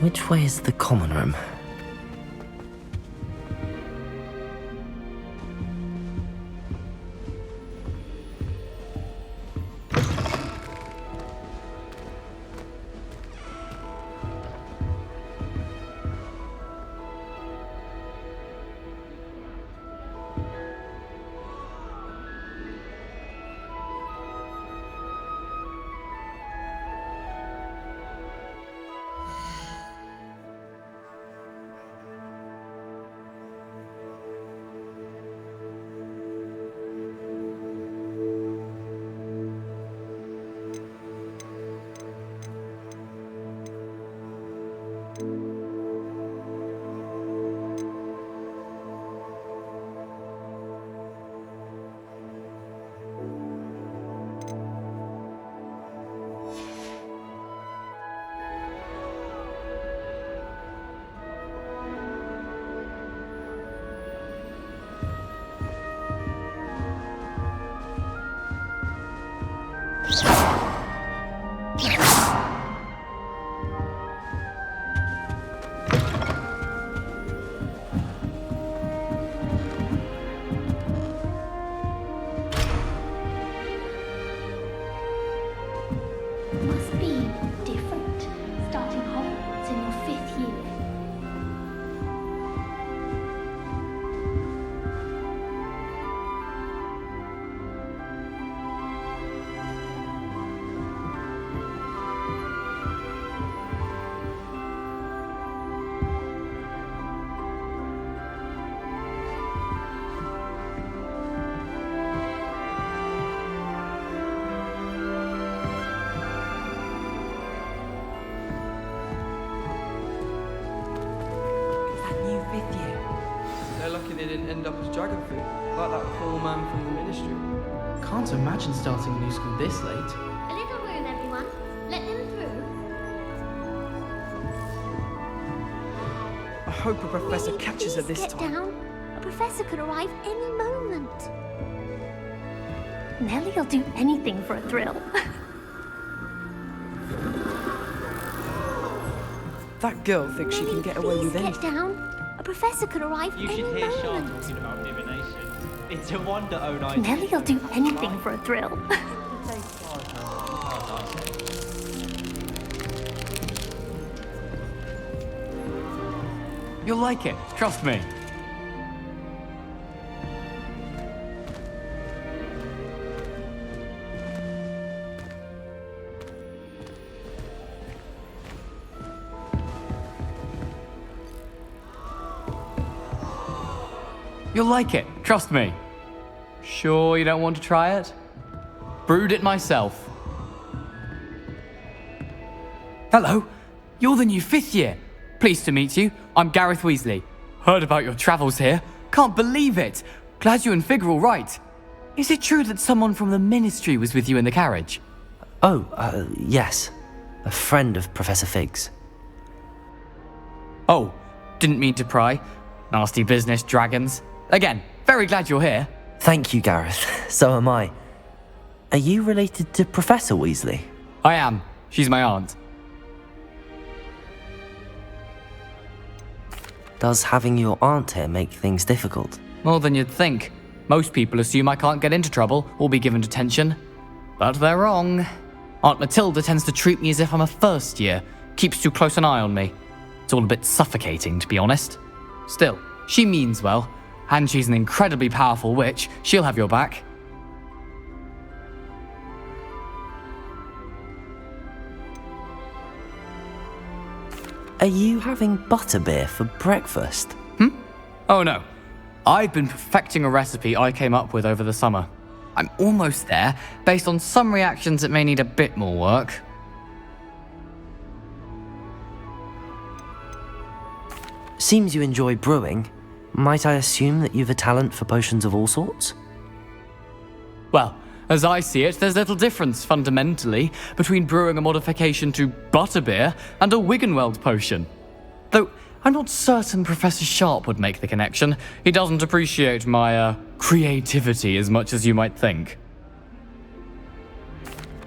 Which way is the common room? Must be different, starting Hogwarts in your 5th year. They're lucky they didn't end up as dragon food, like that poor man from the ministry. Can't imagine starting a new school this late. A little room, everyone. Let them through. I hope a professor Really, catches her please this get time. down. A professor could arrive any moment. Nellie'll do anything for a thrill. That girl thinks she can get away with Please anything. get down. A professor could arrive You any should hear Sean moment. talking about divination. It's a wonder O9. Nellie'll do anything for a thrill. You'll like it, trust me. You'll like it, trust me. Sure you don't want to try it? Brewed it myself. Hello, you're the new 5th year. Pleased to meet you. I'm Gareth Weasley. Heard about your travels here. Can't believe it. Glad you and Fig are all right. Is it true that someone from the ministry was with you in the carriage? Oh, yes. A friend of Professor Fig's. Oh, didn't mean to pry. Nasty business, dragons. Again, very glad you're here. Thank you, Gareth. So am I. Are you related to Professor Weasley? I am. She's my aunt. Does having your aunt here make things difficult? More than you'd think. Most people assume I can't get into trouble or be given detention. But they're wrong. Aunt Matilda tends to treat me as if I'm a first year, keeps too close an eye on me. It's all a bit suffocating, to be honest. Still, she means well, and she's an incredibly powerful witch. She'll have your back. Are you having butterbeer for breakfast? Oh no. I've been perfecting a recipe I came up with over the summer. I'm almost there. Based on some reactions, it may need a bit more work. Seems you enjoy brewing. Might I assume that you've a talent for potions of all sorts? Well, as I see it, there's little difference, fundamentally, between brewing a modification to butterbeer and a Wiggenweld potion. Though, I'm not certain Professor Sharp would make the connection. He doesn't appreciate my, creativity as much as you might think.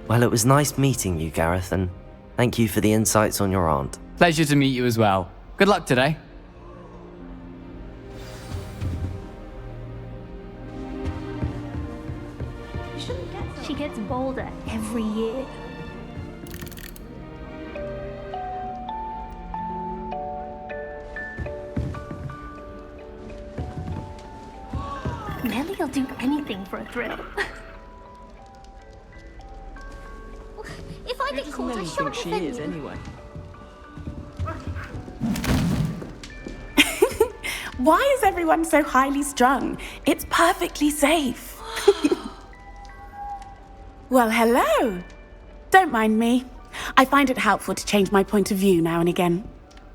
Well, it was nice meeting you, Gareth, and thank you for the insights on your aunt. Pleasure to meet you as well. Good luck today. She gets bolder every year. Nellie'll do anything for a thrill. If I get caught, I shan't defend you. anyway? Why is everyone so highly strung? It's perfectly safe. Well, hello. Don't mind me. I find it helpful to change my point of view now and again.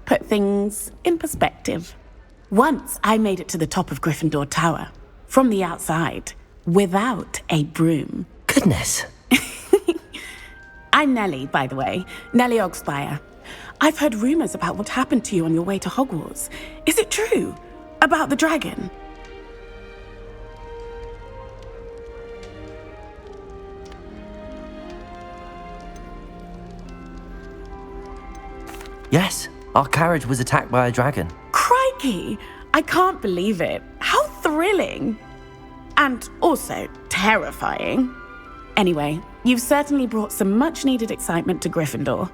Put things in perspective. Once I made it to the top of Gryffindor Tower, from the outside, without a broom. Goodness. I'm Nellie, by the way. Nellie Ogspire. I've heard rumors about what happened to you on your way to Hogwarts. Is it true? About the dragon? Yes, our carriage was attacked by a dragon. Crikey! I can't believe it. How thrilling! And also terrifying. Anyway, you've certainly brought some much-needed excitement to Gryffindor.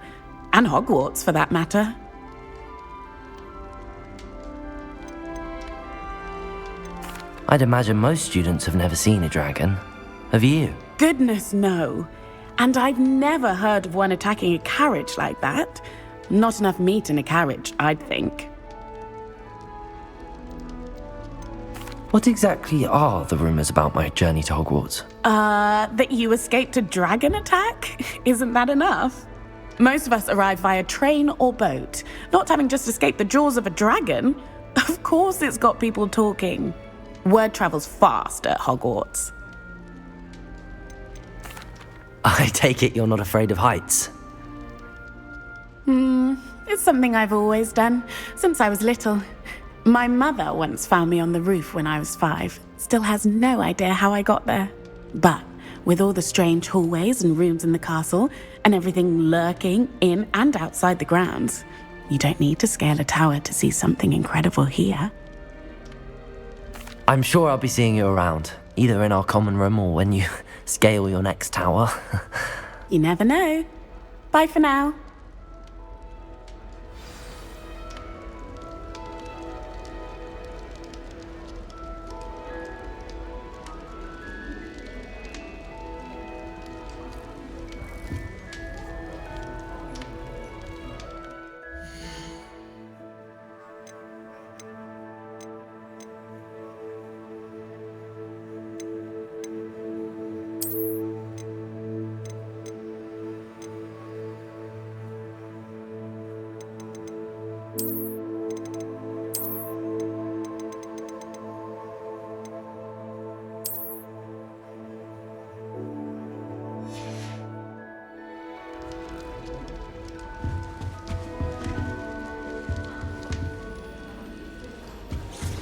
And Hogwarts, for that matter. I'd imagine most students have never seen a dragon. Have you? Goodness, no. And I've never heard of one attacking a carriage like that. Not enough meat in a carriage, I'd think. What exactly are the rumors about my journey to Hogwarts? That you escaped a dragon attack? Isn't that enough? Most of us arrive via train or boat, not having just escaped the jaws of a dragon. Of course it's got people talking. Word travels fast at Hogwarts. I take it you're not afraid of heights. It's something I've always done, since I was little. My mother once found me on the roof when I was 5. Still has no idea how I got there. But with all the strange hallways and rooms in the castle, and everything lurking in and outside the grounds, you don't need to scale a tower to see something incredible here. I'm sure I'll be seeing you around, either in our common room or when you scale your next tower. You never know. Bye for now.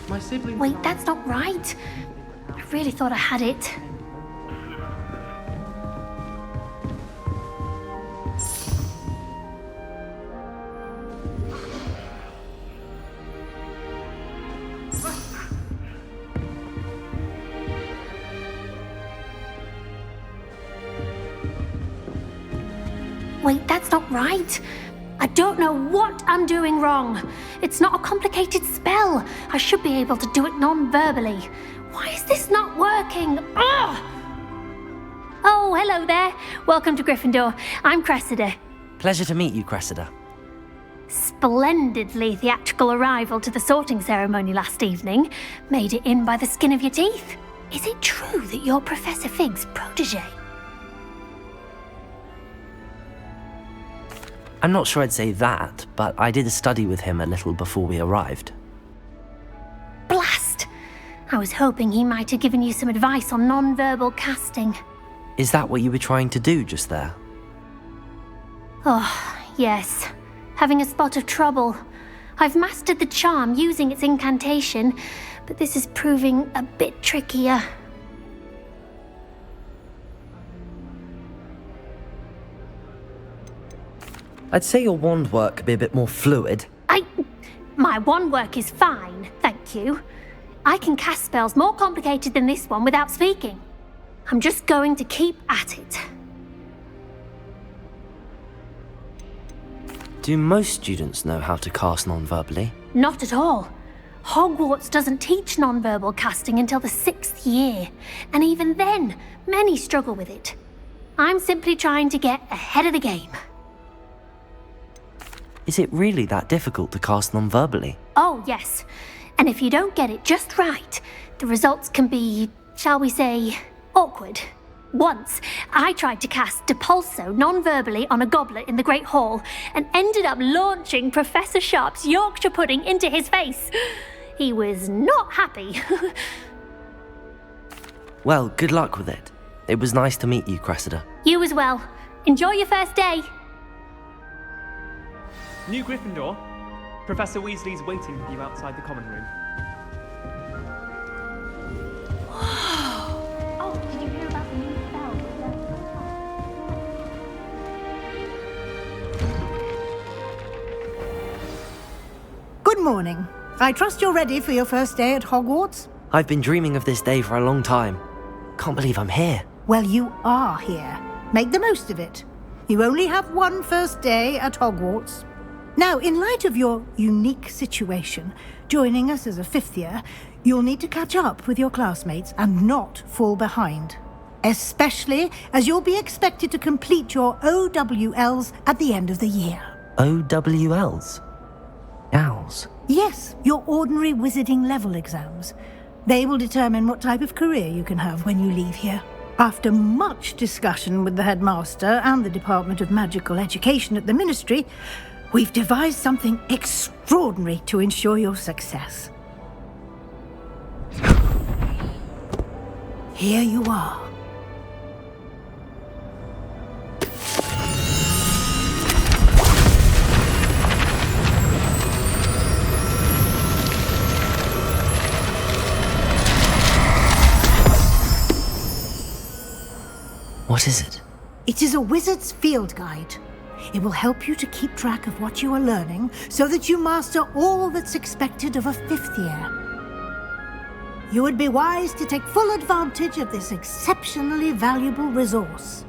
My siblings. Wait, that's not right. I really thought I had it. Wait, that's not right. I don't know what I'm doing wrong. It's not a complicated spell. I should be able to do it non-verbally. Why is this not working? Ugh! Oh, hello there. Welcome to Gryffindor. I'm Cressida. Pleasure to meet you, Cressida. Splendidly theatrical arrival to the sorting ceremony last evening. Made it in by the skin of your teeth. Is it true that you're Professor Fig's protege? I'm not sure I'd say that, but I did study with him a little before we arrived. Blast! I was hoping he might have given you some advice on non-verbal casting. Is that what you were trying to do just there? Oh, yes. Having a spot of trouble. I've mastered the charm using its incantation, but this is proving a bit trickier. I'd say your wand work could be a bit more fluid. My wand work is fine, thank you. I can cast spells more complicated than this one without speaking. I'm just going to keep at it. Do most students know how to cast non-verbally? Not at all. Hogwarts doesn't teach non-verbal casting until the 6th year, and even then, many struggle with it. I'm simply trying to get ahead of the game. Is it really that difficult to cast non-verbally? Oh, yes. And if you don't get it just right, the results can be, shall we say, awkward. Once, I tried to cast Depulso non-verbally on a goblet in the Great Hall and ended up launching Professor Sharp's Yorkshire pudding into his face. He was not happy. Well, good luck with it. It was nice to meet you, Cressida. You as well. Enjoy your first day. New Gryffindor, Professor Weasley's waiting for you outside the common room. Oh, did you hear about the new spell? Good morning. I trust you're ready for your first day at Hogwarts? I've been dreaming of this day for a long time. Can't believe I'm here. Well, you are here. Make the most of it. You only have one first day at Hogwarts. Now, in light of your unique situation, joining us as a 5th year, you'll need to catch up with your classmates and not fall behind. Especially as you'll be expected to complete your OWLs at the end of the year. OWLs? Owls? Yes, your ordinary wizarding level exams. They will determine what type of career you can have when you leave here. After much discussion with the headmaster and the Department of Magical Education at the Ministry, we've devised something extraordinary to ensure your success. Here you are. What is it? It is a wizard's field guide. It will help you to keep track of what you are learning so that you master all that's expected of a 5th year. You would be wise to take full advantage of this exceptionally valuable resource.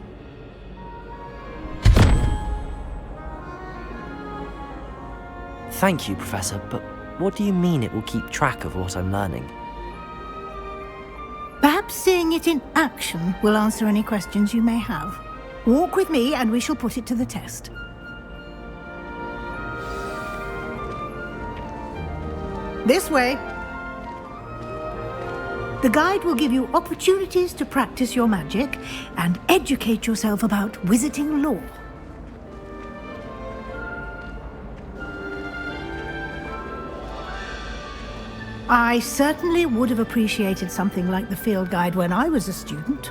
Thank you, Professor, but what do you mean it will keep track of what I'm learning? Perhaps seeing it in action will answer any questions you may have. Walk with me and we shall put it to the test. This way. The guide will give you opportunities to practice your magic and educate yourself about wizarding lore. I certainly would have appreciated something like the field guide when I was a student.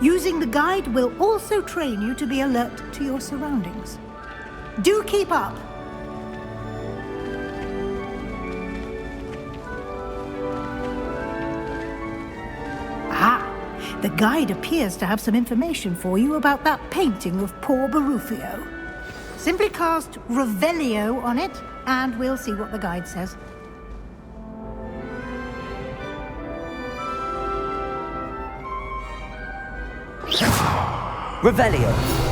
Using the guide will also train you to be alert to your surroundings. Do keep up. The guide appears to have some information for you about that painting of poor Barufio. Simply cast Revelio on it, and we'll see what the guide says. Revelio!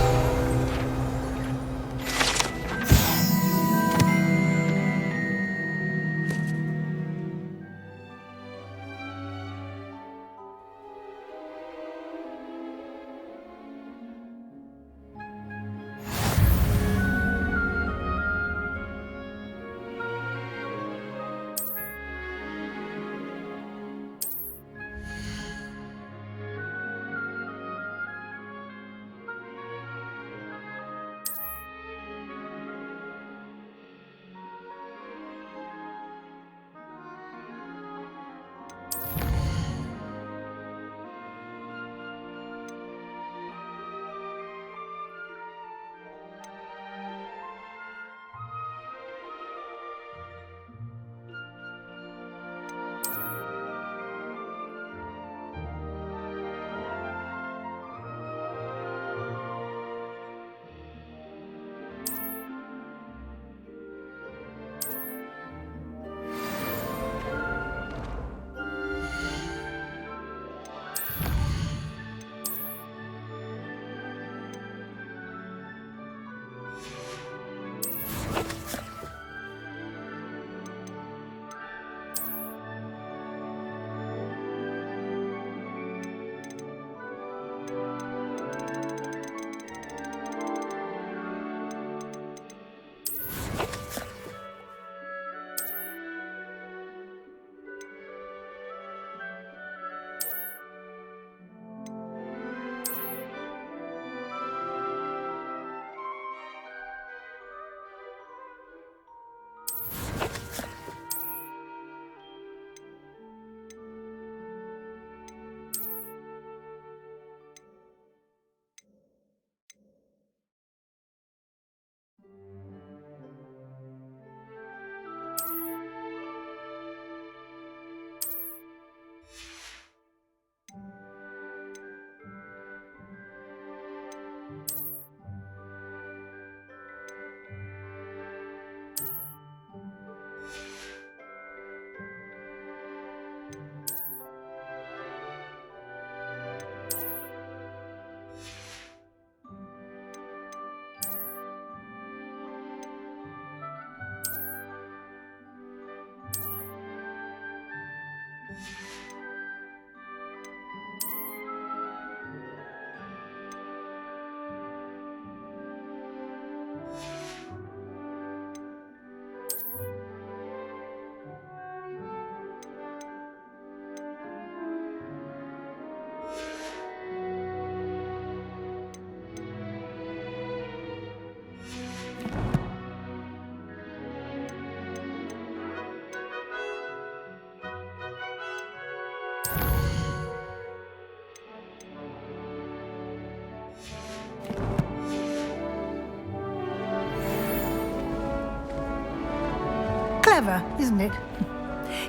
Clever, isn't it?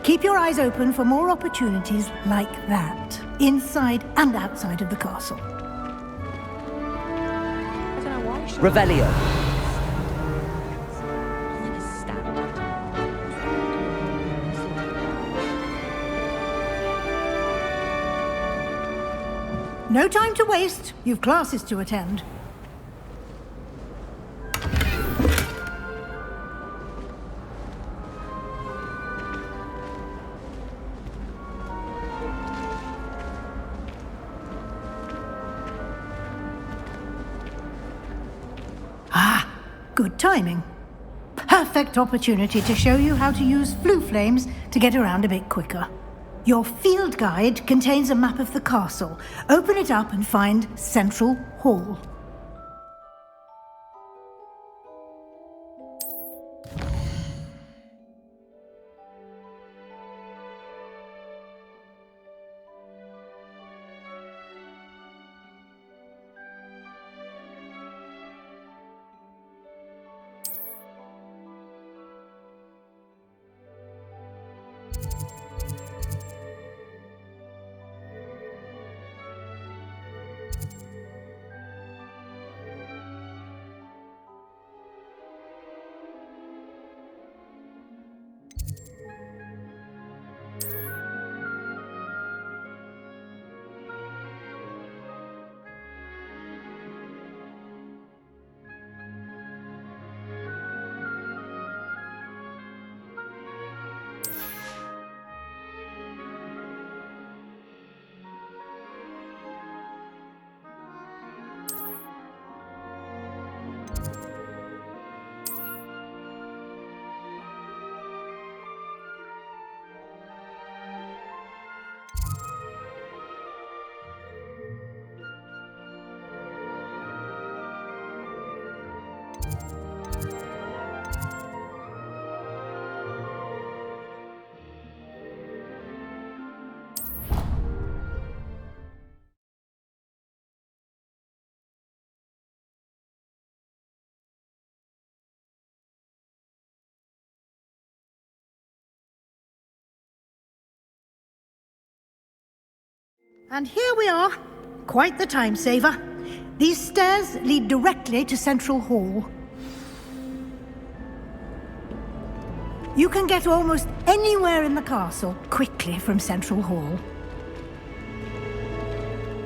Keep your eyes open for more opportunities like that, inside and outside of the castle. Revelio. No time to waste. You've classes to attend. Good timing. Perfect opportunity to show you how to use flue flames to get around a bit quicker. Your field guide contains a map of the castle. Open it up and find Central Hall. And here we are. Quite the time saver. These stairs lead directly to Central Hall. You can get almost anywhere in the castle quickly from Central Hall.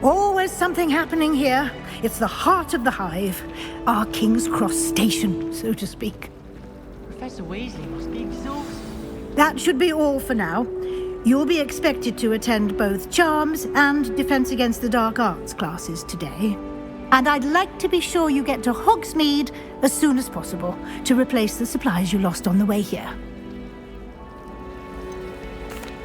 Always something happening here. It's the heart of the hive. Our King's Cross station, so to speak. Professor Weasley must be exhausted. That should be all for now. You'll be expected to attend both Charms and Defense Against the Dark Arts classes today. And I'd like to be sure you get to Hogsmeade as soon as possible to replace the supplies you lost on the way here.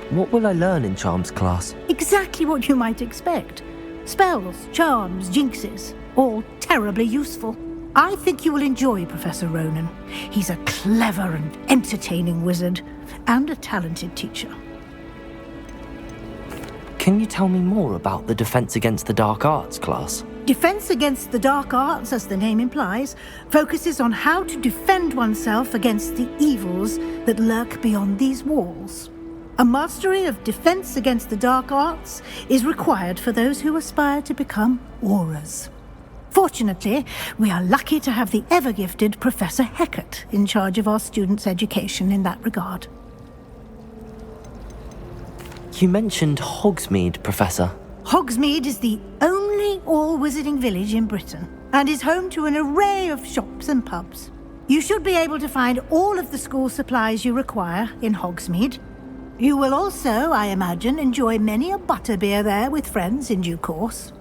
What will I learn in Charms class? Exactly what you might expect. Spells, charms, jinxes, all terribly useful. I think you will enjoy Professor Ronan. He's a clever and entertaining wizard, and a talented teacher. Can you tell me more about the Defense Against the Dark Arts class? Defense Against the Dark Arts, as the name implies, focuses on how to defend oneself against the evils that lurk beyond these walls. A mastery of Defense Against the Dark Arts is required for those who aspire to become Aurors. Fortunately, we are lucky to have the ever-gifted Professor Hecat in charge of our students' education in that regard. You mentioned Hogsmeade, Professor. Hogsmeade is the only all-wizarding village in Britain and is home to an array of shops and pubs. You should be able to find all of the school supplies you require in Hogsmeade. You will also, I imagine, enjoy many a butterbeer there with friends in due course.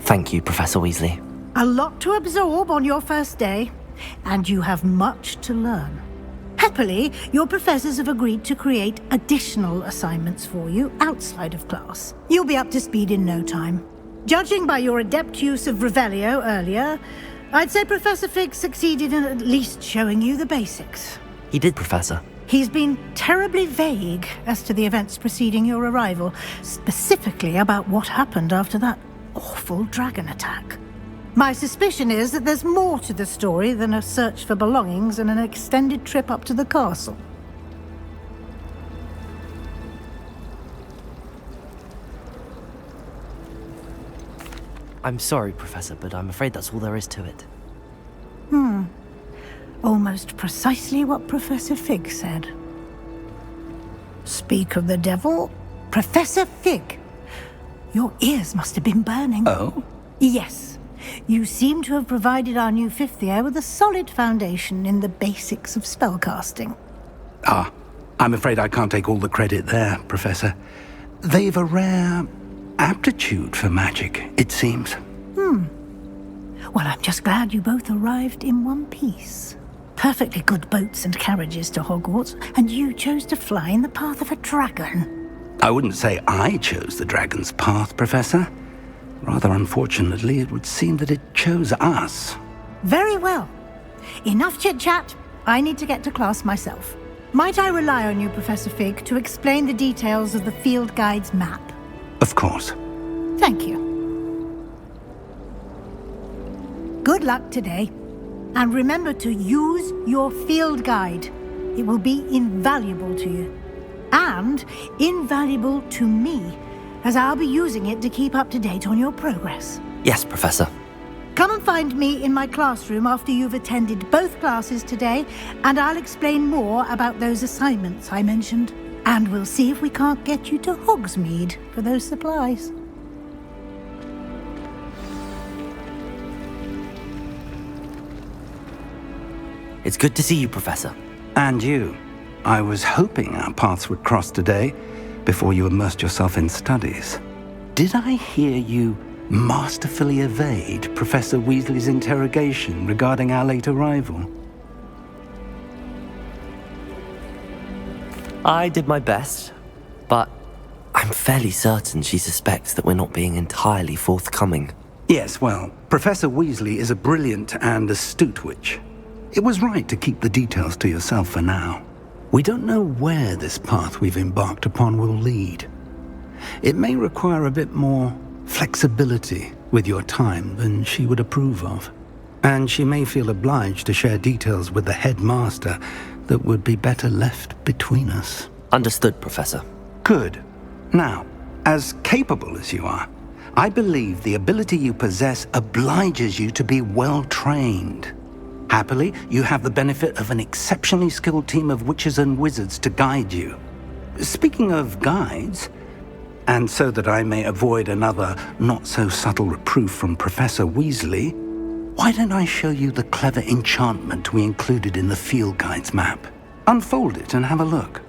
Thank you, Professor Weasley. A lot to absorb on your first day, and you have much to learn. Happily, your professors have agreed to create additional assignments for you outside of class. You'll be up to speed in no time. Judging by your adept use of Revelio earlier, I'd say Professor Fig succeeded in at least showing you the basics. He did, Professor. He's been terribly vague as to the events preceding your arrival, specifically about what happened after that awful dragon attack. My suspicion is that there's more to the story than a search for belongings and an extended trip up to the castle. I'm sorry, Professor, but I'm afraid that's all there is to it. Almost precisely what Professor Fig said. Speak of the devil, Professor Fig. Your ears must have been burning. Oh? Yes. You seem to have provided our new fifth year with a solid foundation in the basics of spellcasting. Ah, I'm afraid I can't take all the credit there, Professor. They've a rare aptitude for magic, it seems. Well, I'm just glad you both arrived in one piece. Perfectly good boats and carriages to Hogwarts, and you chose to fly in the path of a dragon. I wouldn't say I chose the dragon's path, Professor. Rather unfortunately, it would seem that it chose us. Very well. Enough chit-chat. I need to get to class myself. Might I rely on you, Professor Fig, to explain the details of the field guide's map? Of course. Thank you. Good luck today. And remember to use your field guide. It will be invaluable to you. And invaluable to me, as I'll be using it to keep up to date on your progress. Yes, Professor. Come and find me in my classroom after you've attended both classes today, and I'll explain more about those assignments I mentioned. And we'll see if we can't get you to Hogsmeade for those supplies. It's good to see you, Professor. And you. I was hoping our paths would cross today, before you immersed yourself in studies. Did I hear you masterfully evade Professor Weasley's interrogation regarding our late arrival? I did my best, but I'm fairly certain she suspects that we're not being entirely forthcoming. Yes, well, Professor Weasley is a brilliant and astute witch. It was right to keep the details to yourself for now. We don't know where this path we've embarked upon will lead. It may require a bit more flexibility with your time than she would approve of. And she may feel obliged to share details with the headmaster that would be better left between us. Understood, Professor. Good. Now, as capable as you are, I believe the ability you possess obliges you to be well trained. Happily, you have the benefit of an exceptionally skilled team of witches and wizards to guide you. Speaking of guides, and so that I may avoid another not-so-subtle reproof from Professor Weasley, why don't I show you the clever enchantment we included in the field guide's map? Unfold it and have a look.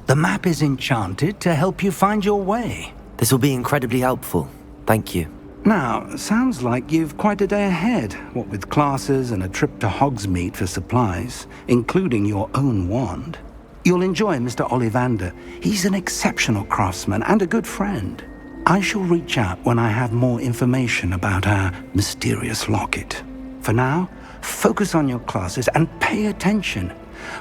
The map is enchanted to help you find your way. This will be incredibly helpful. Thank you. Now, sounds like you've quite a day ahead, what with classes and a trip to Hogsmeade for supplies, including your own wand. You'll enjoy Mr. Ollivander. He's an exceptional craftsman and a good friend. I shall reach out when I have more information about our mysterious locket. For now, focus on your classes and pay attention.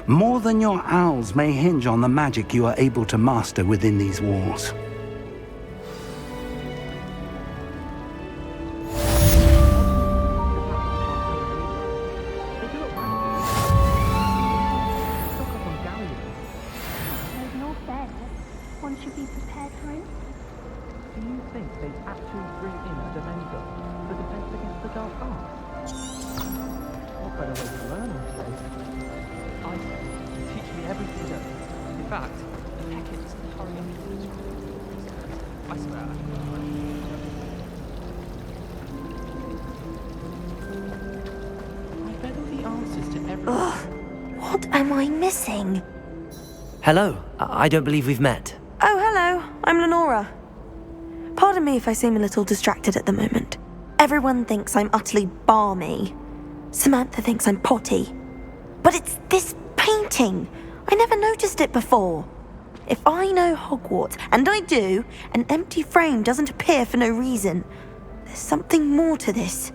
More than your owls may hinge on the magic you are able to master within these walls. There's no fairness. One should be prepared for it. Do you think they'd actually bring in a Dementor for defense against the dark arts? What better way to learn on today? I say, teach me everything you know. In fact, heck it, just hurry up. I swear. Ugh. What am I missing? Hello, I don't believe we've met. Oh, hello. I'm Lenora. Pardon me if I seem a little distracted at the moment. Everyone thinks I'm utterly balmy. Samantha thinks I'm potty. But it's this painting. I never noticed it before. If I know Hogwarts, and I do, an empty frame doesn't appear for no reason. There's something more to this.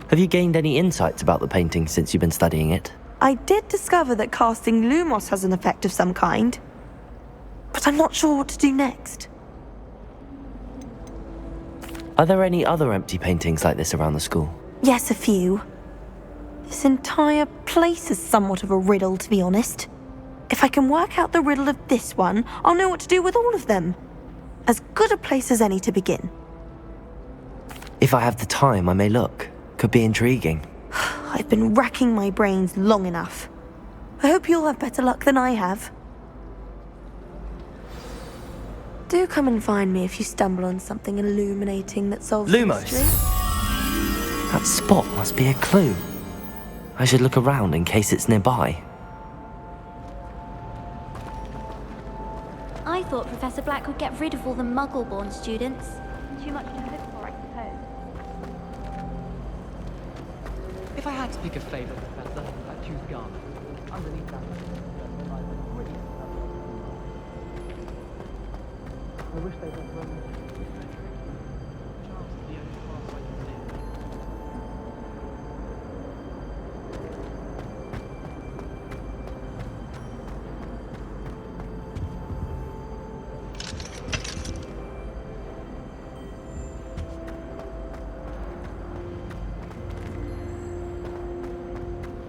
Have you gained any insights about the painting since you've been studying it? I did discover that casting Lumos has an effect of some kind. But I'm not sure what to do next. Are there any other empty paintings like this around the school? Yes, a few. This entire place is somewhat of a riddle, to be honest. If I can work out the riddle of this one, I'll know what to do with all of them. As good a place as any to begin. If I have the time, I may look. Could be intriguing. I've been racking my brains long enough. I hope you'll have better luck than I have. Do come and find me if you stumble on something illuminating that solves the Lumos! mystery. That spot must be a clue. I should look around in case it's nearby. I thought Professor Black would get rid of all the Muggle-born students. Too much to hope for, I suppose. If I had to pick a favourite professor, I'd choose Garner. Underneath that, I wish they would run.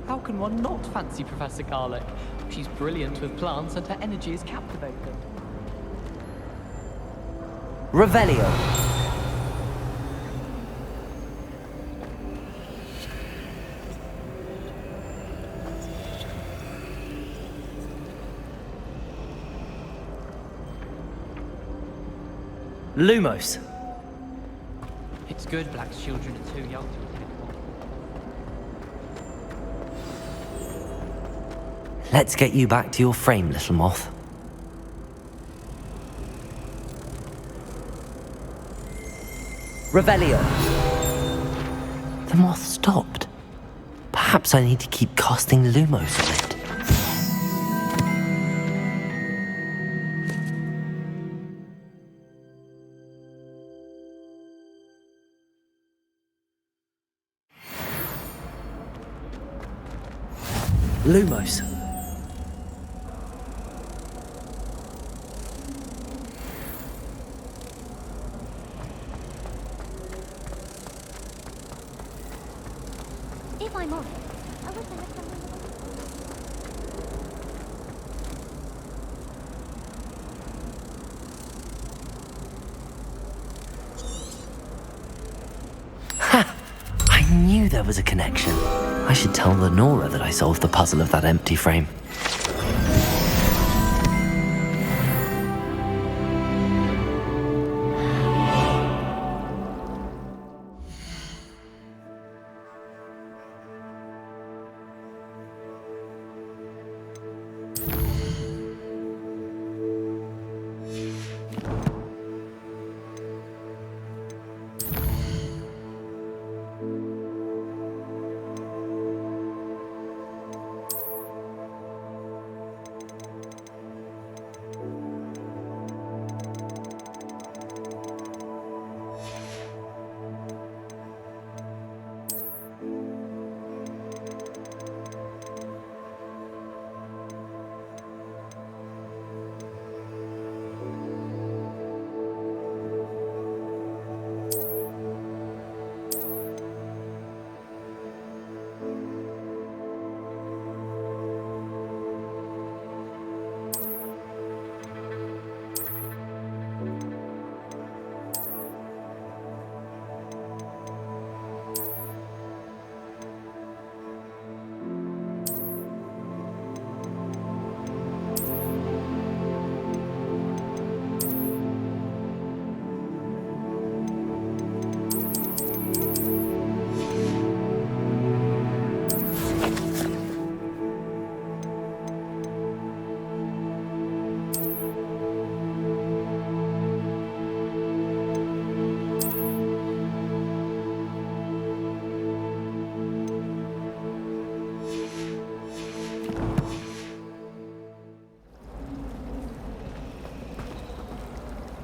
How can one not fancy Professor Garlick? She's brilliant with plants and her energy is captivating. Revelio. Lumos. It's good Black's children are too young to attend one. Let's get you back to your frame, little moth. Revelio. The moth stopped. Perhaps I need to keep casting Lumos on it. Lumos. If I'm honest, I wish I had someone. Ha! I knew there was a connection. I should tell Lenora that I solved the puzzle of that empty frame.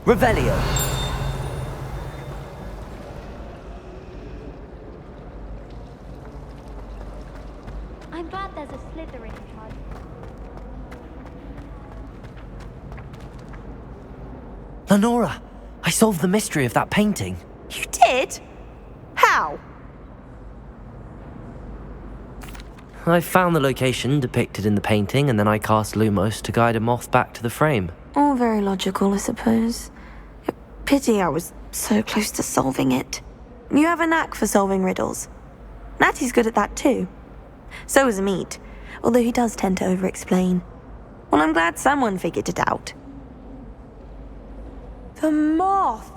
Revelio. I'm glad there's a Slytherin card. Lenora, I solved the mystery of that painting. You did? How? I found the location depicted in the painting, and then I cast Lumos to guide a moth back to the frame. All very logical, I suppose. Pity I was so close to solving it. You have a knack for solving riddles. Natty's good at that too. So is Meat, although he does tend to over-explain. Well, I'm glad someone figured it out. The moth!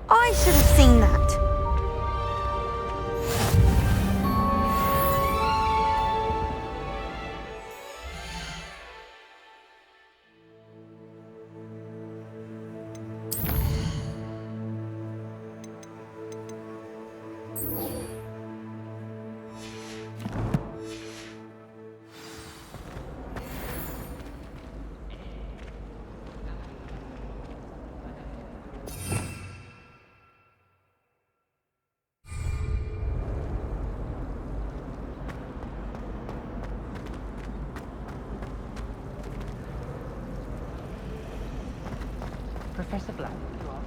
I should have seen that. Professor Black, you are.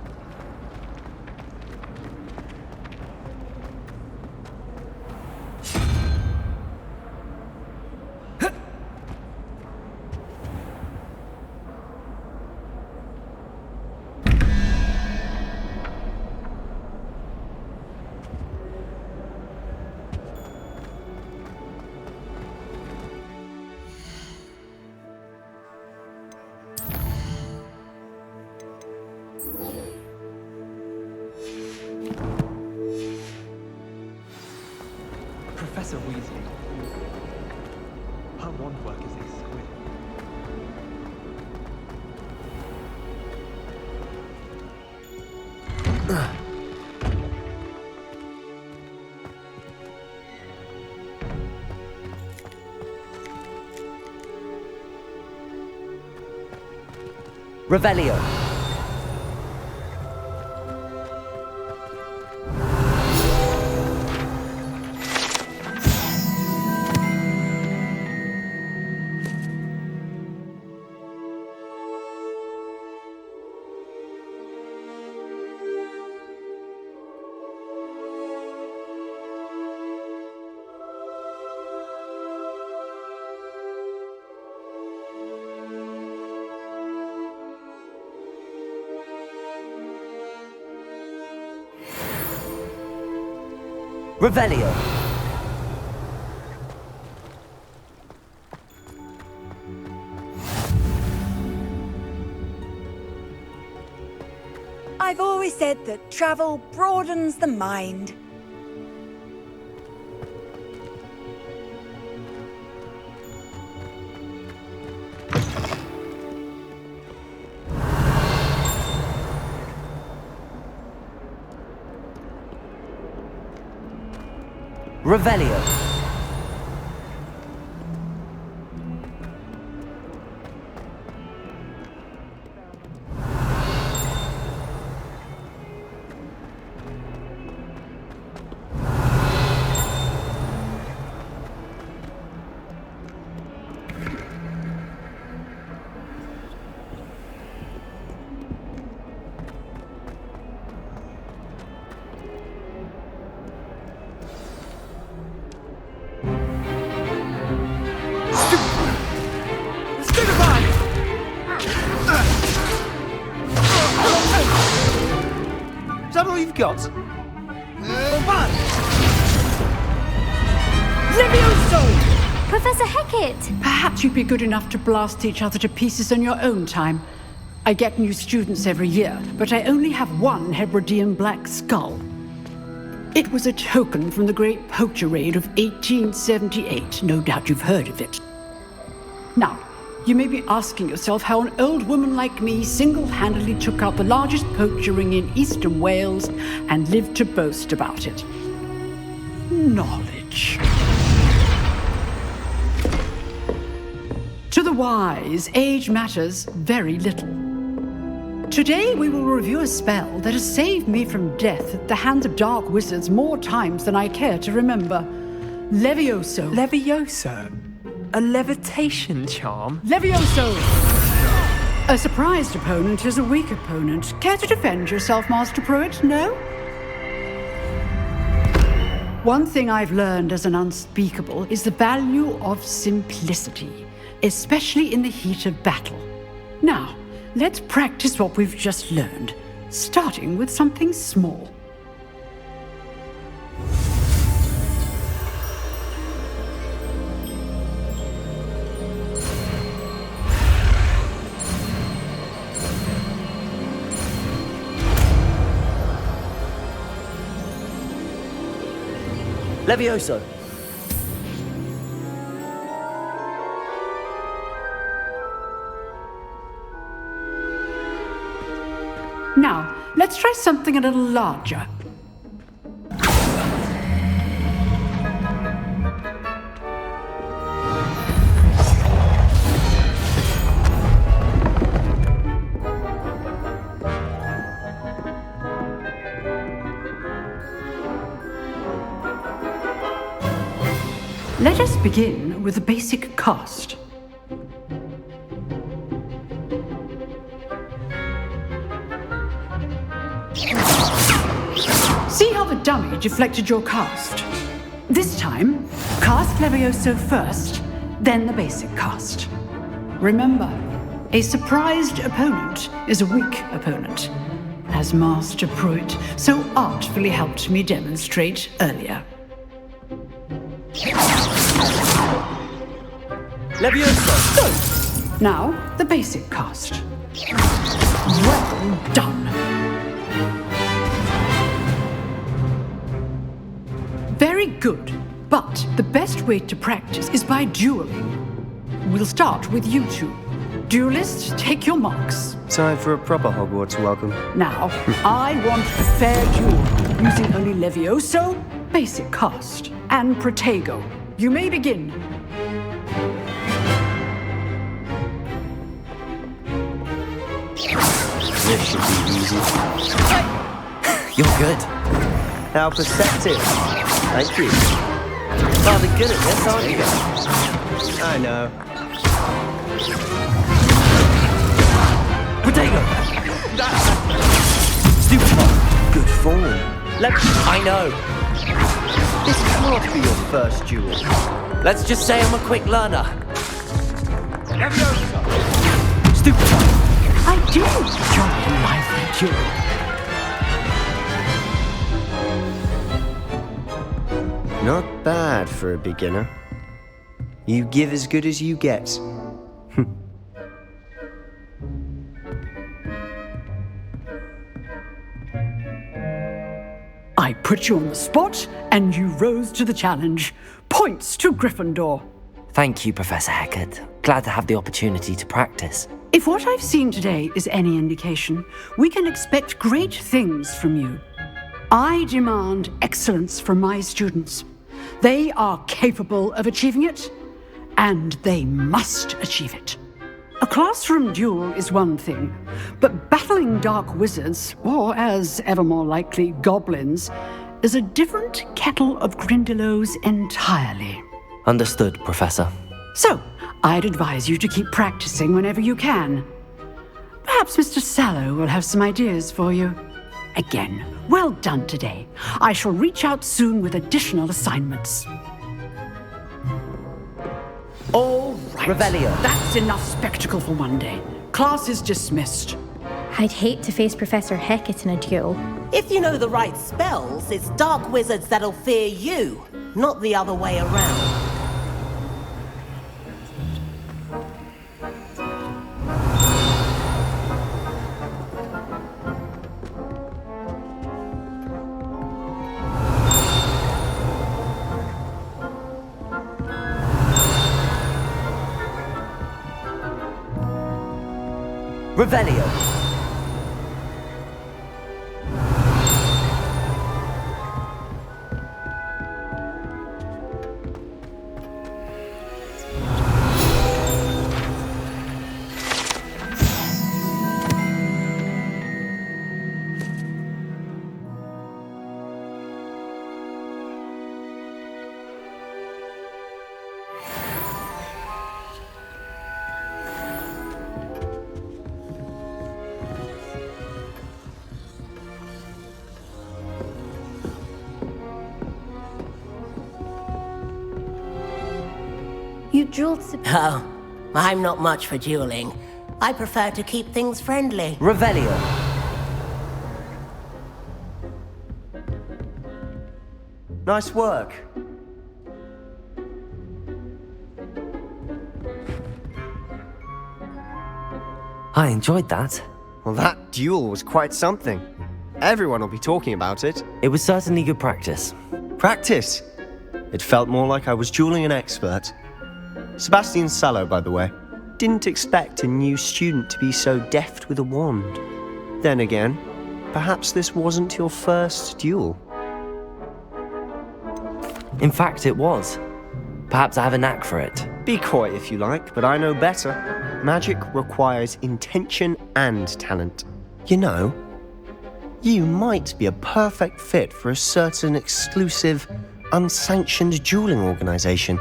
Professor Weasley. Her wand work is exquisite. Revelio. Revelio. I've always said that travel broadens the mind. Revelio. Is that all you've got? Levioso! Professor Hecat! Perhaps you'd be good enough to blast each other to pieces on your own time. I get new students every year, but I only have one Hebridean black skull. It was a token from the Great Poacher Raid of 1878. No doubt you've heard of it. Now, you may be asking yourself how an old woman like me single-handedly took out the largest poacher ring in eastern Wales and lived to boast about it. Knowledge. To the wise, age matters very little. Today we will review a spell that has saved me from death at the hands of dark wizards more times than I care to remember. Levioso. Levioso? A levitation charm? Levioso! A surprised opponent is a weak opponent. Care to defend yourself, Master Pruitt? No? One thing I've learned as an unspeakable is the value of simplicity, especially in the heat of battle. Now, let's practice what we've just learned, starting with something small. Levioso. Now, let's try something a little larger. Let us begin with the basic cast. See how the dummy deflected your cast? This time, cast Levioso first, then the basic cast. Remember, a surprised opponent is a weak opponent, as Master Pruitt so artfully helped me demonstrate earlier. Levioso! Now, the basic cast. Well done. Very good, but the best way to practice is by dueling. We'll start with you two. Duelists, take your marks. Time for a proper Hogwarts welcome. Now, I want a fair duel, using only Levioso, basic cast, and Protego. You may begin. This should be easy. You're good. How perceptive. Thank you. Rather good at this, aren't you? I know. Protego! Stupid. Good form. I know. This can't be your first duel. Let's just say I'm a quick learner. Levioso! Stupid. I do enjoy a lively duel. Not bad for a beginner. You give as good as you get. I put you on the spot, and you rose to the challenge. Points to Gryffindor. Thank you, Professor Hecat. Glad to have the opportunity to practice. If what I've seen today is any indication, we can expect great things from you. I demand excellence from my students. They are capable of achieving it, and they must achieve it. A classroom duel is one thing, but battling dark wizards, or as ever more likely, goblins, is a different kettle of Grindylows entirely. Understood, Professor. So, I'd advise you to keep practicing whenever you can. Perhaps Mr. Sallow will have some ideas for you. Again, well done today. I shall reach out soon with additional assignments. All right. Revelio. That's enough spectacle for one day. Class is dismissed. I'd hate to face Professor Hecat in a duel. If you know the right spells, it's dark wizards that'll fear you, not the other way around. Revelio. You dueled Oh, I'm not much for dueling. I prefer to keep things friendly. Revelio. Nice work. I enjoyed that. Well, that duel was quite something. Everyone will be talking about it. It was certainly good practice. Practice? It felt more like I was dueling an expert. Sebastian Sallow, by the way. Didn't expect a new student to be so deft with a wand. Then again, perhaps this wasn't your first duel. In fact, it was. Perhaps I have a knack for it. Be coy if you like, but I know better. Magic requires intention and talent. You know, you might be a perfect fit for a certain exclusive, unsanctioned dueling organization.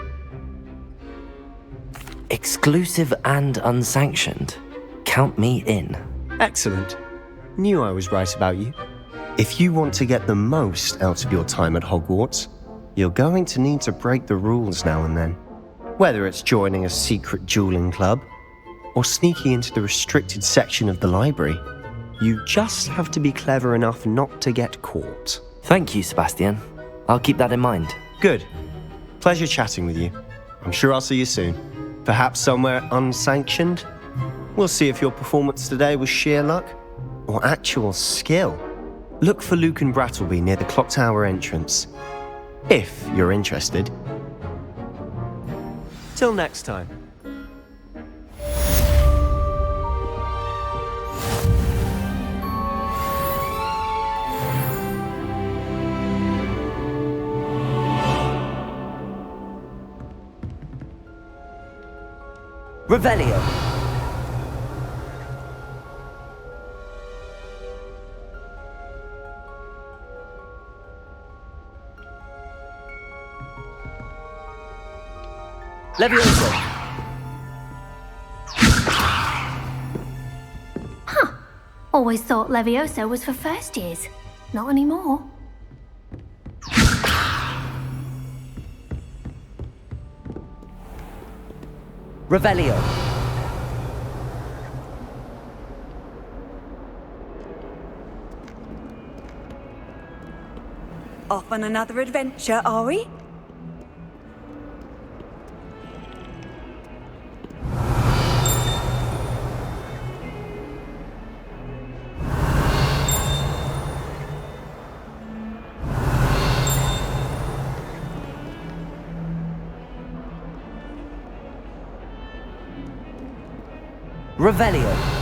Exclusive and unsanctioned. Count me in. Excellent. Knew I was right about you. If you want to get the most out of your time at Hogwarts, you're going to need to break the rules now and then. Whether it's joining a secret dueling club, or sneaking into the restricted section of the library, you just have to be clever enough not to get caught. Thank you, Sebastian. I'll keep that in mind. Good. Pleasure chatting with you. I'm sure I'll see you soon. Perhaps somewhere unsanctioned? We'll see if your performance today was sheer luck or actual skill. Look for Luke and Brattleby near the clock tower entrance, if you're interested. Till next time. Revelio. Levioso. Huh. Always thought Levioso was for first years. Not anymore. Revelio. Off on another adventure, are we? Revelio.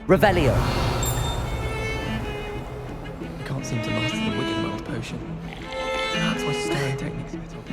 Revelio. I can't seem to master the Wicked World potion. Perhaps my staring technique's a bit off.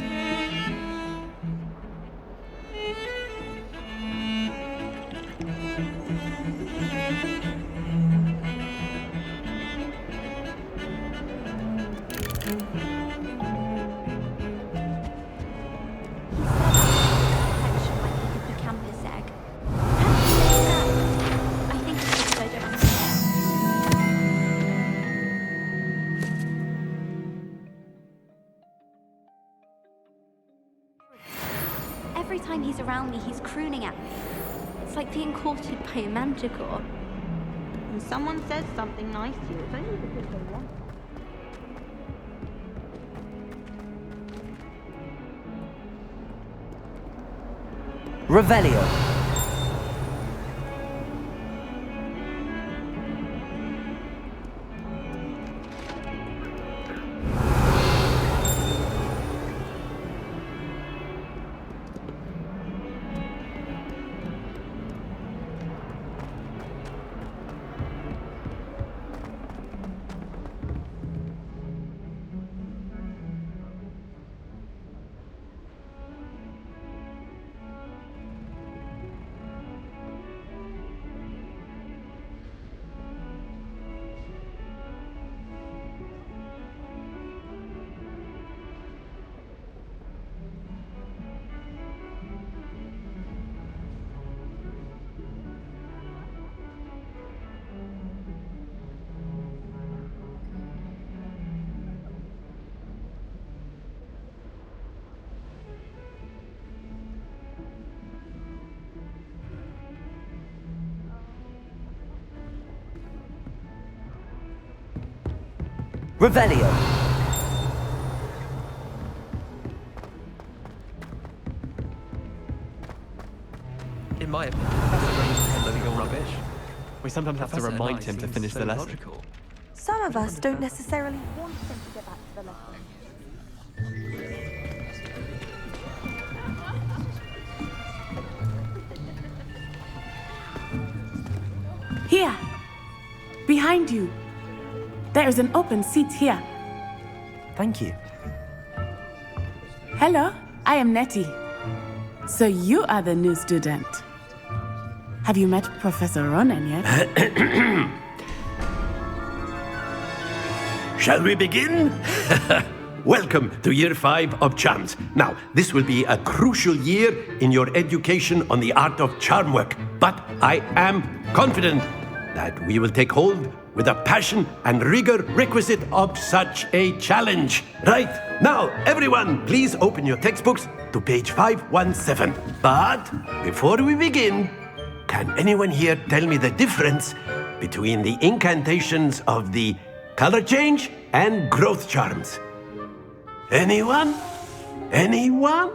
Every time he's around me, he's crooning at me. It's like being courted by a manticore. When someone says something nice to you, it's only because they want it. Revelio. Revelio. In my opinion, Professor Raymond's handling all rubbish. We sometimes have to remind him to finish the lesson. Some of us don't necessarily want him to get back to the lesson. Here, behind you. There is an open seat here. Thank you. Hello, I am Nettie. So you are the new student. Have you met Professor Ronan yet? Shall we begin? Welcome to Year 5 of Charms. Now, this will be a crucial year in your education on the art of charm work, but I am confident that we will take hold with the passion and rigor requisite of such a challenge. Right, now, everyone, please open your textbooks to page 517. But before we begin, can anyone here tell me the difference between the incantations of the color change and growth charms? Anyone? Anyone?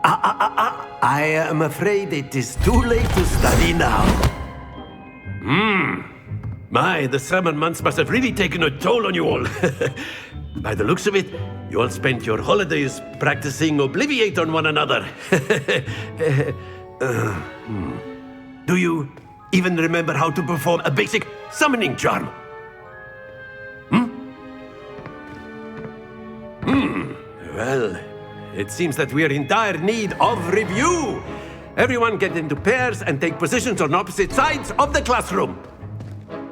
I am afraid it is too late to study now. My, the summer months must have really taken a toll on you all. By the looks of it, you all spent your holidays practicing Obliviate on one another. Do you even remember how to perform a basic summoning charm? Well, it seems that we are in dire need of review. Everyone get into pairs and take positions on opposite sides of the classroom.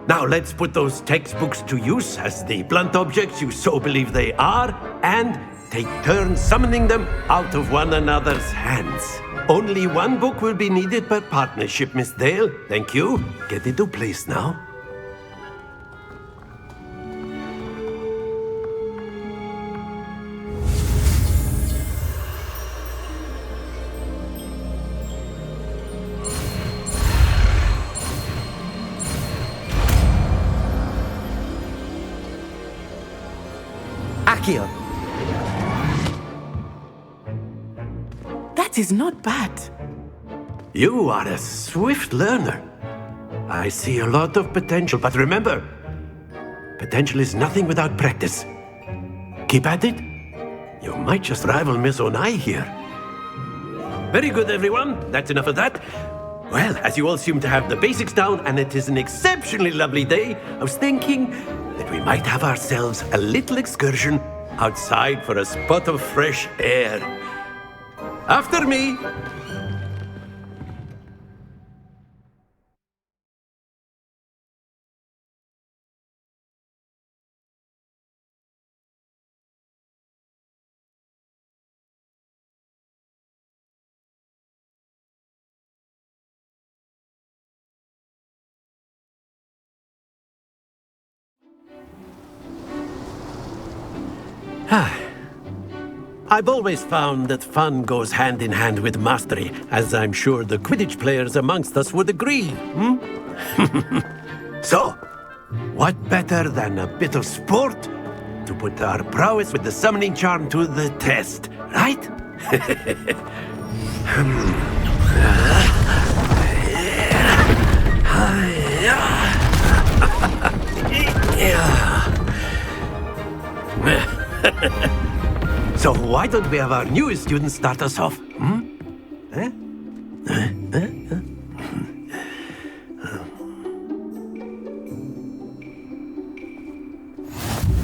Now let's put those textbooks to use as the blunt objects you so believe they are, and take turns summoning them out of one another's hands. Only one book will be needed per partnership, Miss Dale. Thank you. Get into place now. Accio. That is not bad. You are a swift learner. I see a lot of potential, but remember, potential is nothing without practice. Keep at it. You might just rival Miss Onai here. Very good, everyone. That's enough of that. Well, as you all seem to have the basics down, and it is an exceptionally lovely day, I was thinking that we might have ourselves a little excursion outside for a spot of fresh air. After me. I've always found that fun goes hand in hand with mastery, as I'm sure the Quidditch players amongst us would agree. So, what better than a bit of sport to put our prowess with the summoning charm to the test, right? So why don't we have our newest student start us off?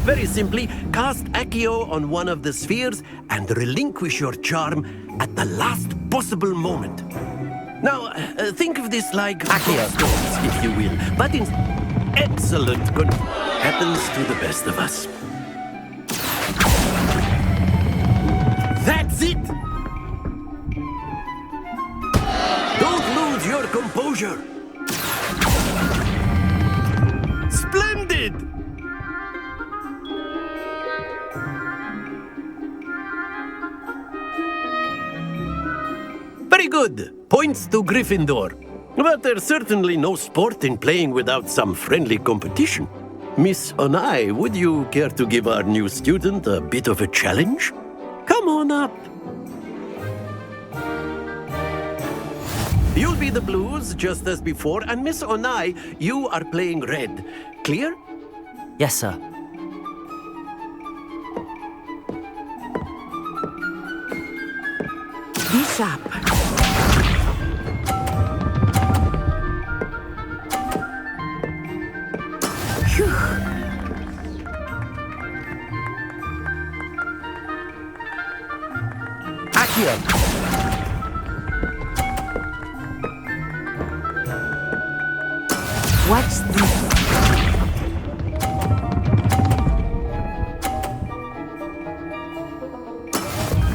Very simply, cast Accio on one of the spheres and relinquish your charm at the last possible moment. Now, think of this like Accio storms, if you will, but in excellent good happens to the best of us. That's it! Don't lose your composure! Splendid! Very good. Points to Gryffindor. But there's certainly no sport in playing without some friendly competition. Miss Onai, would you care to give our new student a bit of a challenge? Come on up. You'll be the blues, just as before, and Miss Onai, you are playing red. Clear? Yes, sir. Be sharp. Phew. Accio. Watch this.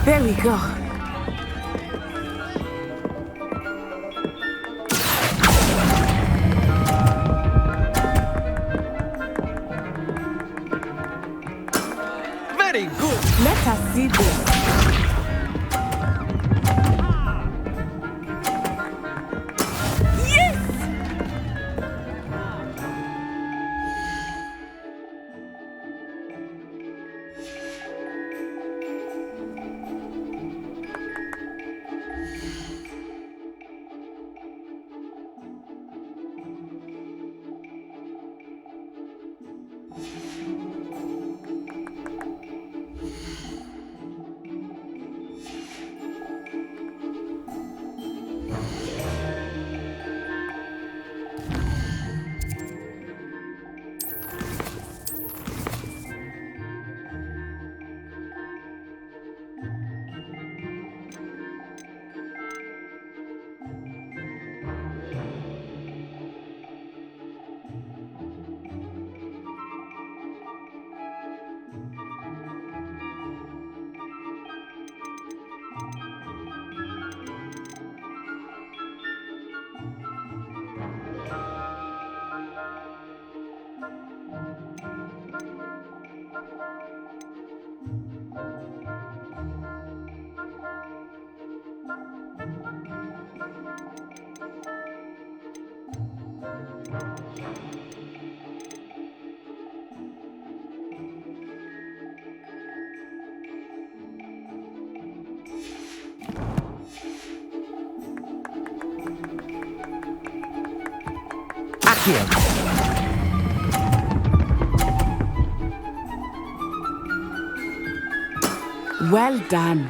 There we go. Very good. Let us see this. Accio. Well done.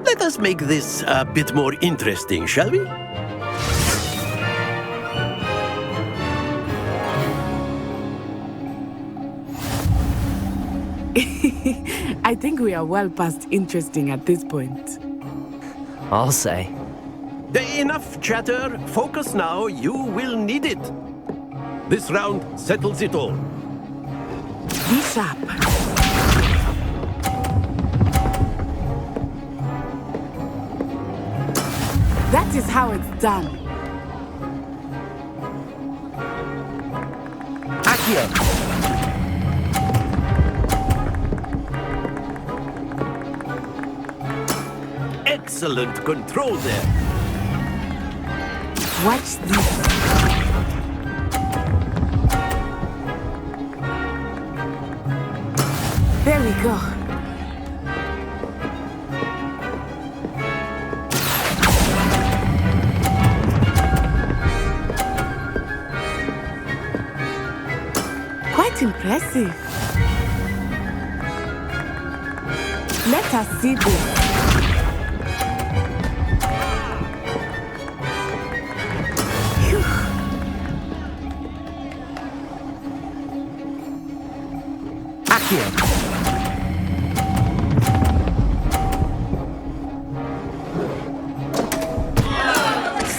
Let us make this a bit more interesting, shall we? I think we are well past interesting at this point. I'll say. Enough chatter. Focus now. You will need it. This round settles it all. Be sharp. That is how it's done. Accio. Excellent control there. Watch this. There we go. Quite impressive. Let us see this.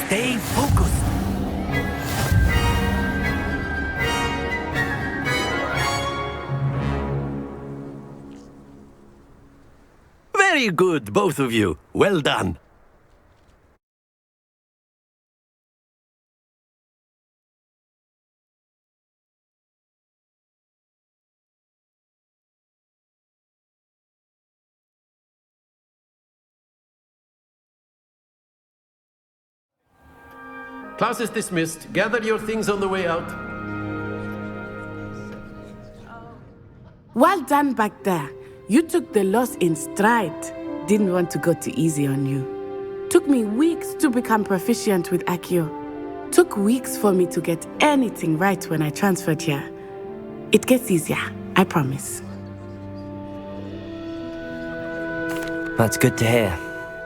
Stay focused. Very good, both of you. Well done. class is dismissed. Gather your things on the way out. Well done back there. You took the loss in stride. Didn't want to go too easy on you. Took me weeks to become proficient with Accio. Took weeks for me to get anything right when I transferred here. It gets easier, I promise. That's good to hear.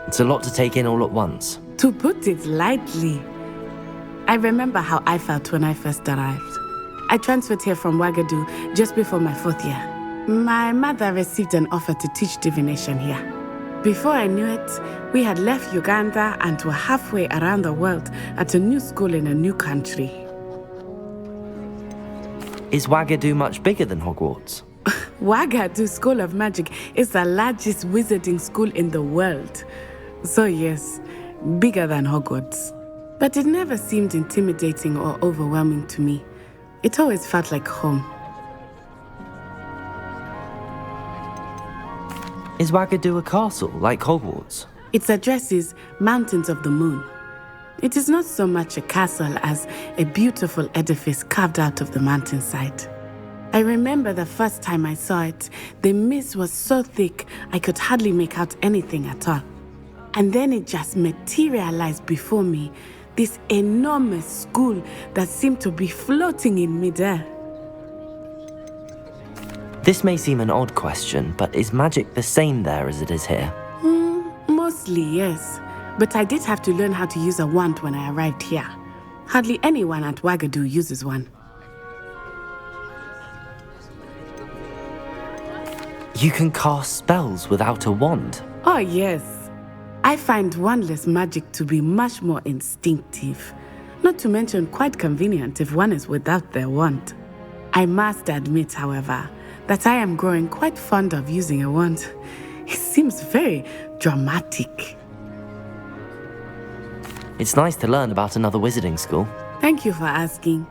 It's a lot to take in all at once. To put it lightly, I remember how I felt when I first arrived. I transferred here from Ouagadougou just before my 4th year. My mother received an offer to teach divination here. Before I knew it, we had left Uganda and were halfway around the world at a new school in a new country. Is Ouagadougou much bigger than Hogwarts? Ouagadougou School of Magic is the largest wizarding school in the world. So yes, bigger than Hogwarts. But it never seemed intimidating or overwhelming to me. It always felt like home. Is Ouagadougou a castle, like Hogwarts? Its address is Mountains of the Moon. It is not so much a castle as a beautiful edifice carved out of the mountainside. I remember the first time I saw it, the mist was so thick I could hardly make out anything at all. And then it just materialized before me, this enormous school that seemed to be floating in midair. This may seem an odd question, but is magic the same there as it is here? Mostly, yes. But I did have to learn how to use a wand when I arrived here. Hardly anyone at Ouagadougou uses one. You can cast spells without a wand? Oh, yes. I find wandless magic to be much more instinctive. Not to mention quite convenient if one is without their wand. I must admit, however, that I am growing quite fond of using a wand. It seems very dramatic. It's nice to learn about another wizarding school. Thank you for asking.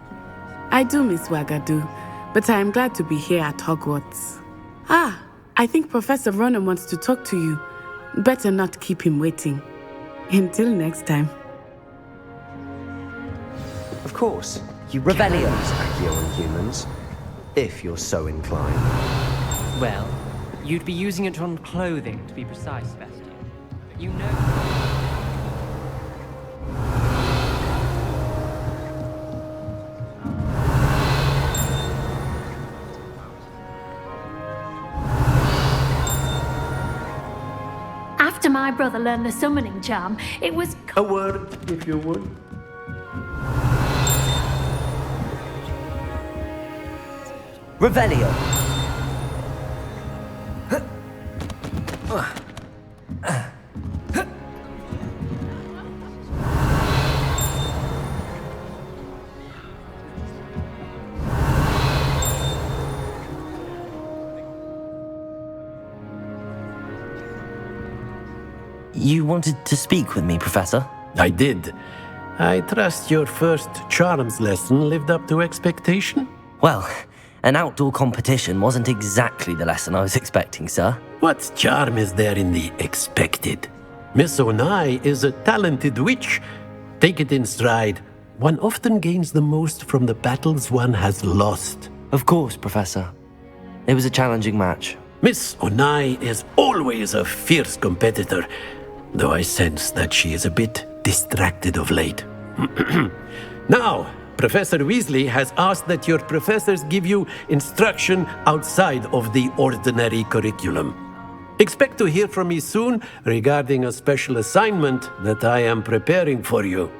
I do miss Ouagadougou, but I am glad to be here at Hogwarts. I think Professor Ronan wants to talk to you. Better not keep him waiting. Until next time. Of course, you can use Accio on humans, if you're so inclined. Well, you'd be using it on clothing, to be precise, Sebastian. You know... After my brother learned the summoning charm, it was... A word, if you would. Revelio. You wanted to speak with me, Professor? I did. I trust your first charms lesson lived up to expectation? Well, an outdoor competition wasn't exactly the lesson I was expecting, sir. What charm is there in the expected? Miss Onai is a talented witch. Take it in stride. One often gains the most from the battles one has lost. Of course, Professor. It was a challenging match. Miss Onai is always a fierce competitor, though I sense that she is a bit distracted of late. Now, Professor Weasley has asked that your professors give you instruction outside of the ordinary curriculum. Expect to hear from me soon regarding a special assignment that I am preparing for you.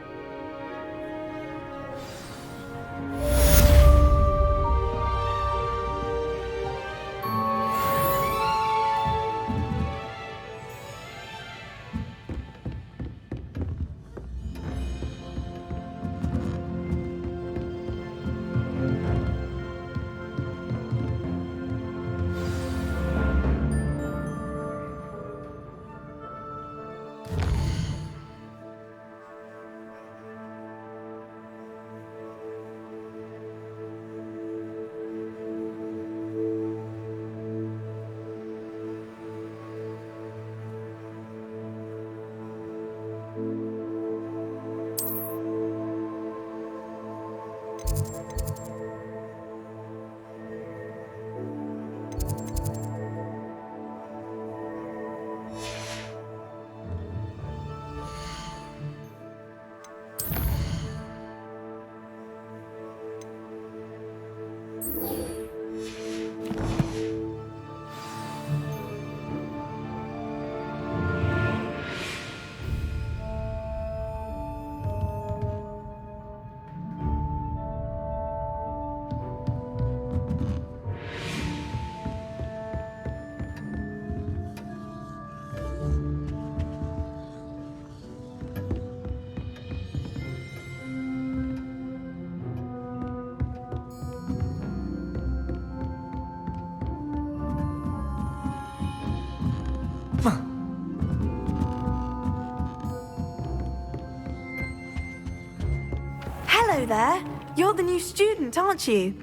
Hello there. You're the new student, aren't you?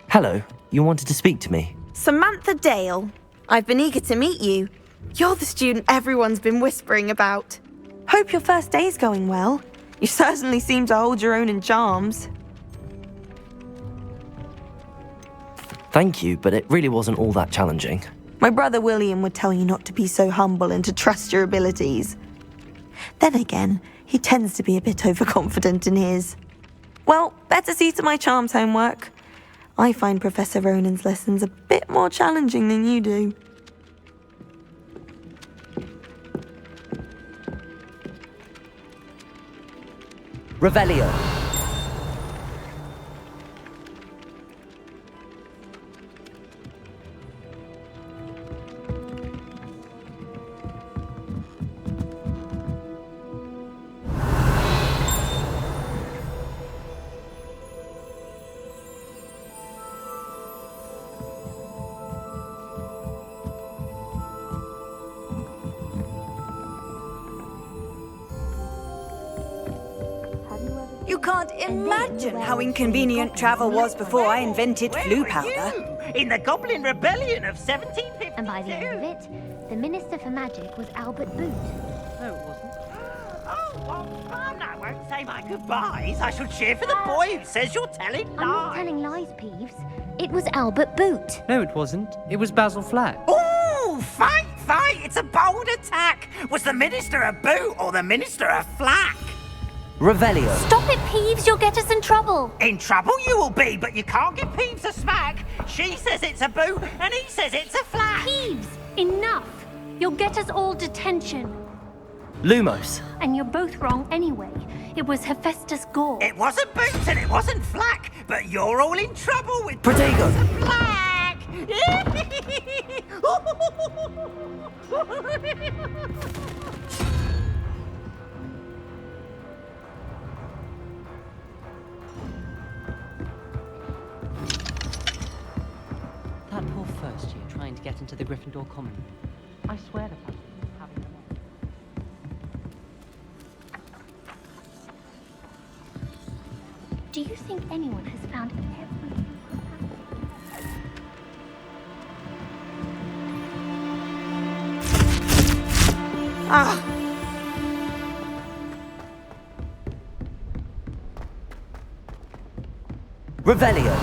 Hello, you wanted to speak to me? Samantha Dale. I've been eager to meet you. You're the student everyone's been whispering about. Hope your first day's going well. You certainly seem to hold your own in charms. Thank you, but it really wasn't all that challenging. My brother William would tell you not to be so humble and to trust your abilities. Then again, he tends to be a bit overconfident in his. Well, better see to my charms homework. I find Professor Ronan's lessons a bit more challenging than you do. Revelio. You can't imagine how inconvenient travel was before I invented flu powder. In the Goblin Rebellion of 1752. And by the end of it, the Minister for Magic was Albert Boot. No, it wasn't. Oh, I won't say my goodbyes. I shall cheer for the boy who says you're telling lies. I'm not telling lies, Peeves. It was Albert Boot. No, it wasn't. It was Basil Flack. Oh, fight! It's a bold attack. Was the Minister a boot or the Minister a flack? Revelio. Stop it, Peeves. You'll get us in trouble. In trouble you will be, but you can't give Peeves a smack. She says it's a boot and he says it's a flack. Peeves, enough. You'll get us all detention. Lumos. And you're both wrong anyway. It was Hephaestus Gore. It wasn't boot and it wasn't flack, but you're all in trouble with Protego. a flack. That poor first year trying to get into the Gryffindor common room. I swear to God, having them on. Do you think anyone has found everything? Ah! Revelio.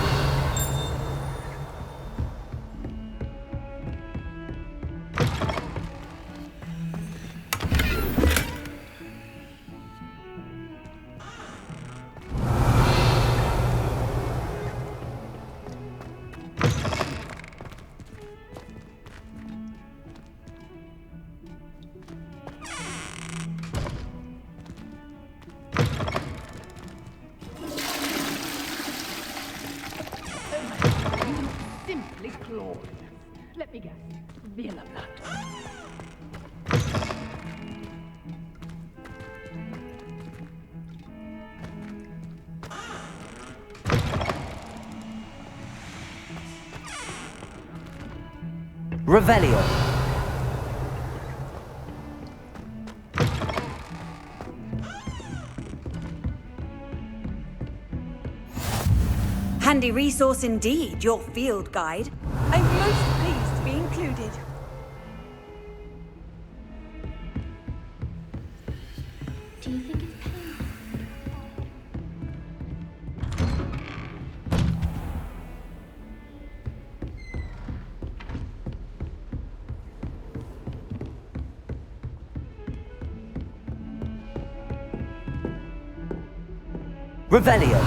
Simply glorious. Let me guess. Villa blood. Revelio. Handy resource indeed, your field guide. I'm most pleased to be included. Do you think it's painful? Revelio.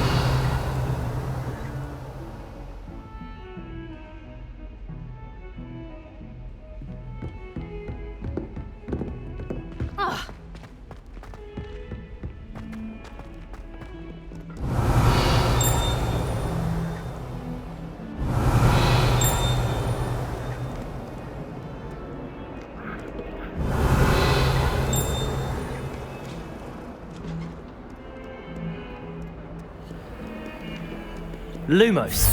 Lumos.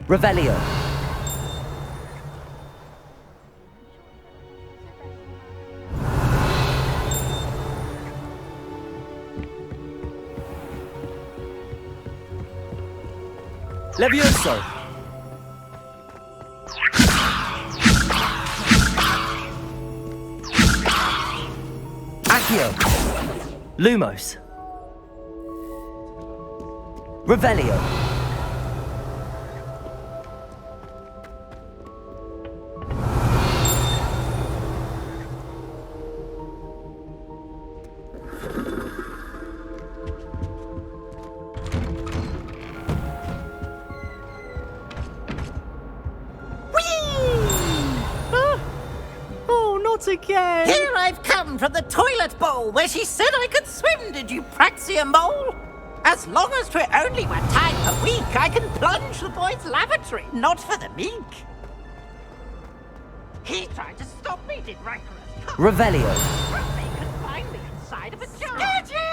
Revelio. Levioso. Accio. Lumos. Revelio. Again. Here I've come from the toilet bowl where she said I could swim, did you praxia mole? As long as 'twere only 1 time per week, I can plunge the boy's lavatory, not for the meek. He tried to stop me, did Rancorous? Revelio. They could find me inside of a jar. Did you?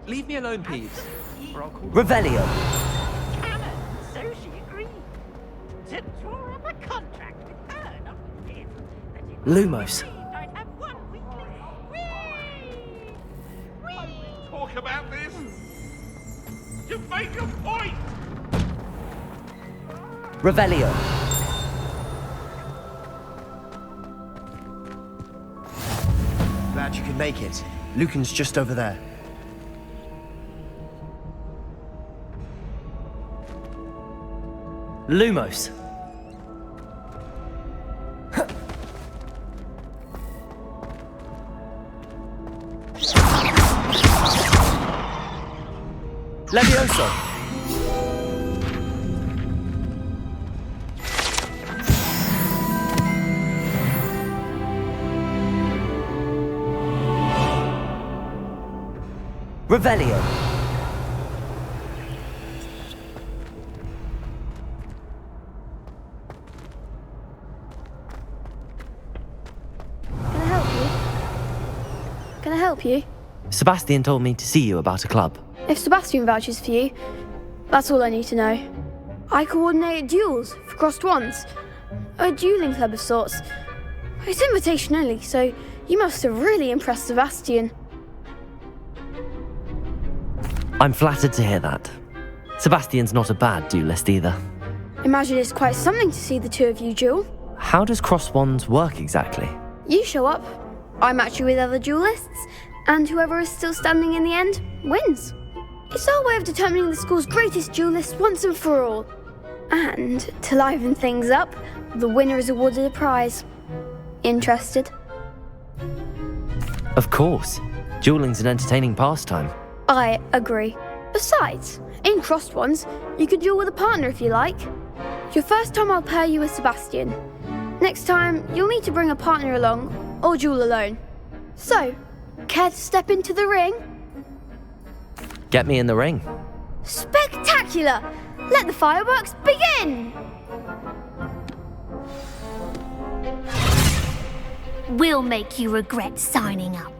Leave me alone, Peeves. Revelio. Canon, so she agreed. To draw up a contract with her, not with him. Lumos. I'd have 1 weekly. Whee! Talk about this? You make a point! Revelio. Glad you could make it. Lucan's just over there. Lumos. Levioso. Revelio. help you? Sebastian told me to see you about a club. If Sebastian vouches for you, that's all I need to know. I coordinate duels for crossed wands. A dueling club of sorts. It's invitation only, so you must have really impressed Sebastian. I'm flattered to hear that. Sebastian's not a bad duelist either. Imagine it's quite something to see the two of you duel. How does cross wands work exactly? You show up, I match you with other duelists, and whoever is still standing in the end wins. It's our way of determining the school's greatest duelist once and for all. And to liven things up, the winner is awarded a prize. Interested? Of course. Dueling's an entertaining pastime. I agree. Besides, in crossed ones, you can duel with a partner if you like. Your first time I'll pair you with Sebastian. Next time, you'll need to bring a partner along, or duel alone. So, care to step into the ring? Get me in the ring. Spectacular! Let the fireworks begin! We'll make you regret signing up.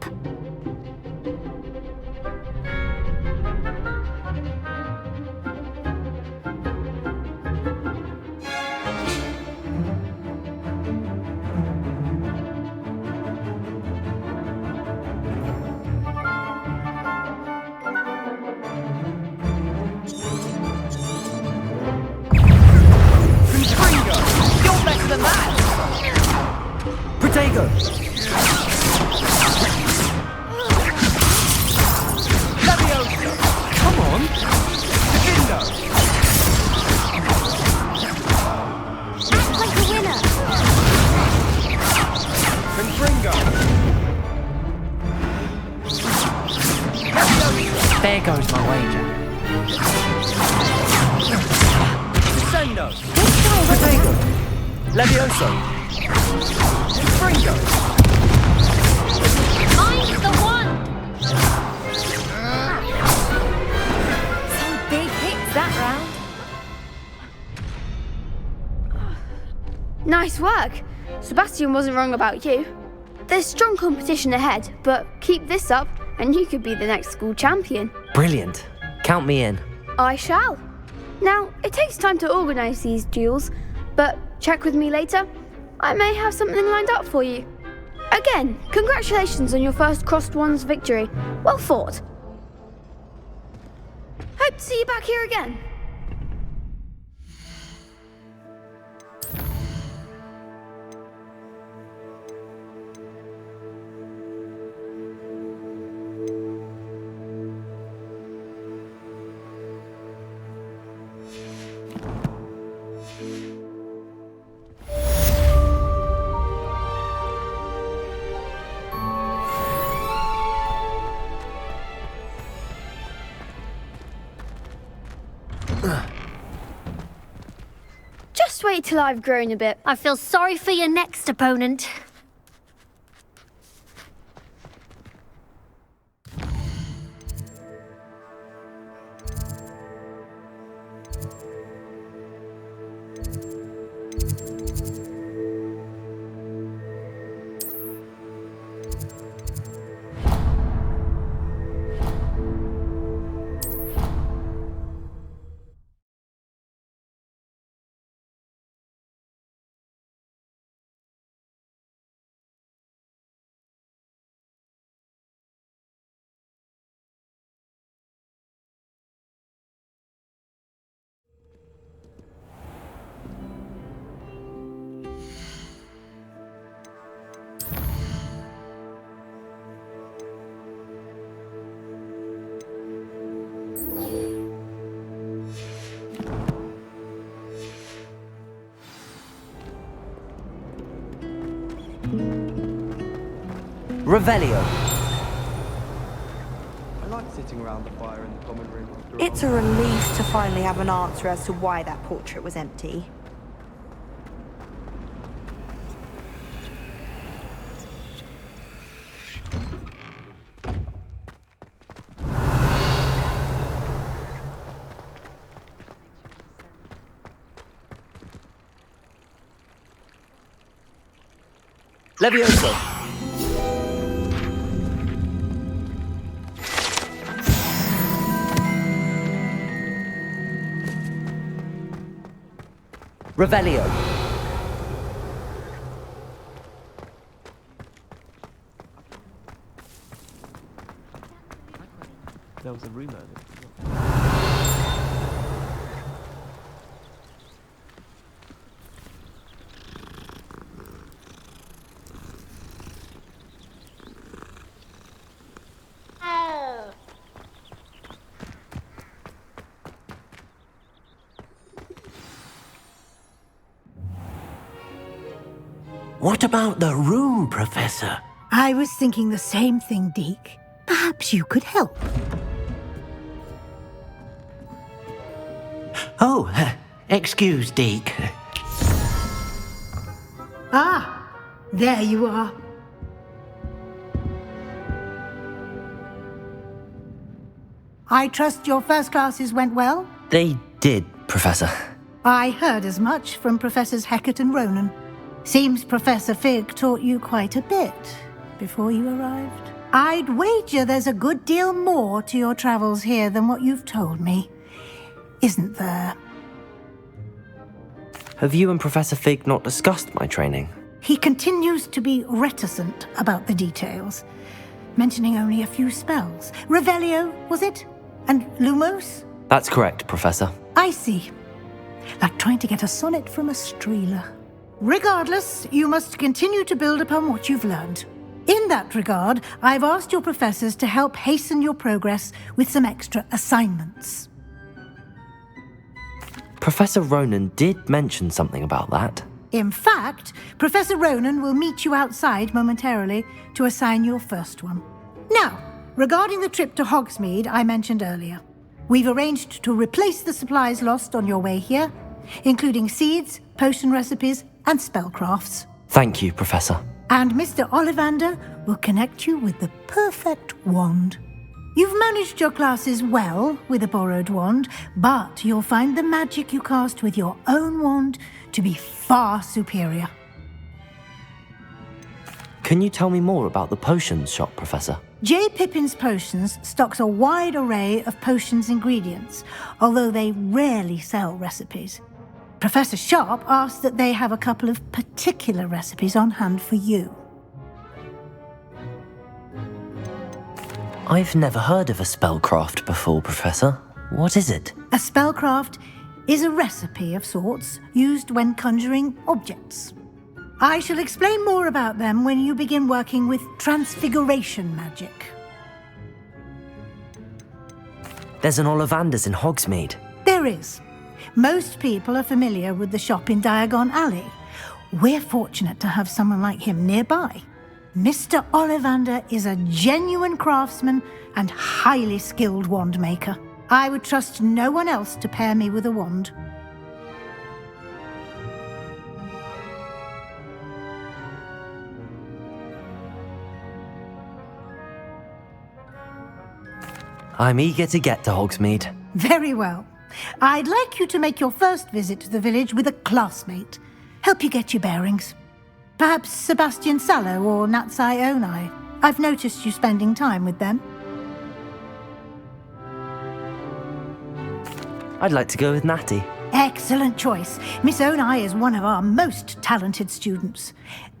Protego! Leviosa! Come on! Defendo! Act like a winner! Confringo! There goes my wager. Descendo! Protego! Levioso! Confringo! I'm the one! Some big hits that round. Nice work. Sebastian wasn't wrong about you. There's strong competition ahead, but keep this up and you could be the next school champion. Brilliant. Count me in. I shall. Now, it takes time to organise these duels, but check with me later. I may have something lined up for you. Again, congratulations on your first crossed wands victory. Well fought. Hope to see you back here again. Just wait till I've grown a bit. I feel sorry for your next opponent. Revelio. I like sitting around the fire in the common room after It's a relief to finally have an answer as to why that portrait was empty. Levioso. Revelio. There was a rumour that... What about the room, Professor? I was thinking the same thing, Deke. Perhaps you could help. Oh, excuse, Deke. Ah, there you are. I trust your first classes went well? They did, Professor. I heard as much from Professors Hecat and Ronan. Seems Professor Fig taught you quite a bit before you arrived. I'd wager there's a good deal more to your travels here than what you've told me. Isn't there? Have you and Professor Fig not discussed my training? He continues to be reticent about the details, mentioning only a few spells. Revelio, was it? And Lumos? That's correct, Professor. I see. Like trying to get a sonnet from a streeler. Regardless, you must continue to build upon what you've learned. In that regard, I've asked your professors to help hasten your progress with some extra assignments. Professor Ronan did mention something about that. In fact, Professor Ronan will meet you outside momentarily to assign your first one. Now, regarding the trip to Hogsmeade I mentioned earlier, we've arranged to replace the supplies lost on your way here, including seeds, potion recipes, and spellcrafts. Thank you, Professor. And Mr. Ollivander will connect you with the perfect wand. You've managed your classes well with a borrowed wand, but you'll find the magic you cast with your own wand to be far superior. Can you tell me more about the potions shop, Professor? J. Pippin's Potions stocks a wide array of potions ingredients, although they rarely sell recipes. Professor Sharp asked that they have a couple of particular recipes on hand for you. I've never heard of a spellcraft before, Professor. What is it? A spellcraft is a recipe of sorts used when conjuring objects. I shall explain more about them when you begin working with transfiguration magic. There's an Ollivander's in Hogsmeade. There is. Most people are familiar with the shop in Diagon Alley. We're fortunate to have someone like him nearby. Mr. Ollivander is a genuine craftsman and highly skilled wand maker. I would trust no one else to pair me with a wand. I'm eager to get to Hogsmeade. Very well. I'd like you to make your first visit to the village with a classmate. Help you get your bearings. Perhaps Sebastian Sallow or Natsai Onai. I've noticed you spending time with them. I'd like to go with Natty. Excellent choice. Miss Onai is one of our most talented students.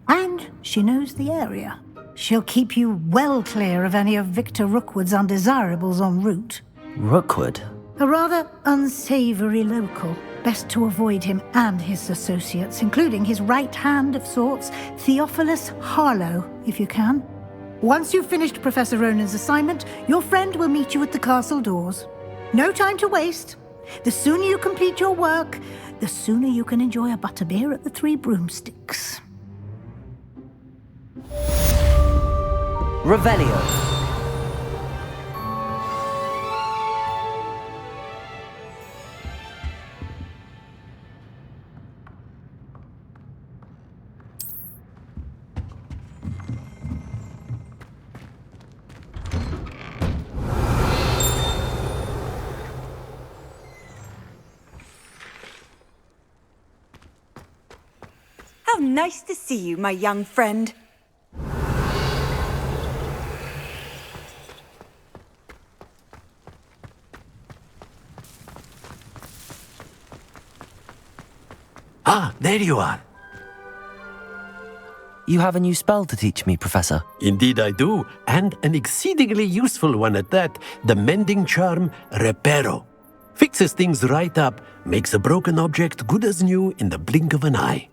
And she knows the area. She'll keep you well clear of any of Victor Rookwood's undesirables en route. Rookwood? A rather unsavoury local. Best to avoid him and his associates, including his right hand of sorts, Theophilus Harlow, if you can. Once you've finished Professor Ronan's assignment, your friend will meet you at the castle doors. No time to waste. The sooner you complete your work, the sooner you can enjoy a butterbeer at the Three Broomsticks. Revelio. How nice to see you, my young friend. Ah, there you are. You have a new spell to teach me, Professor. Indeed I do, and an exceedingly useful one at that. The mending charm, Reparo. Fixes things right up, makes a broken object good as new in the blink of an eye.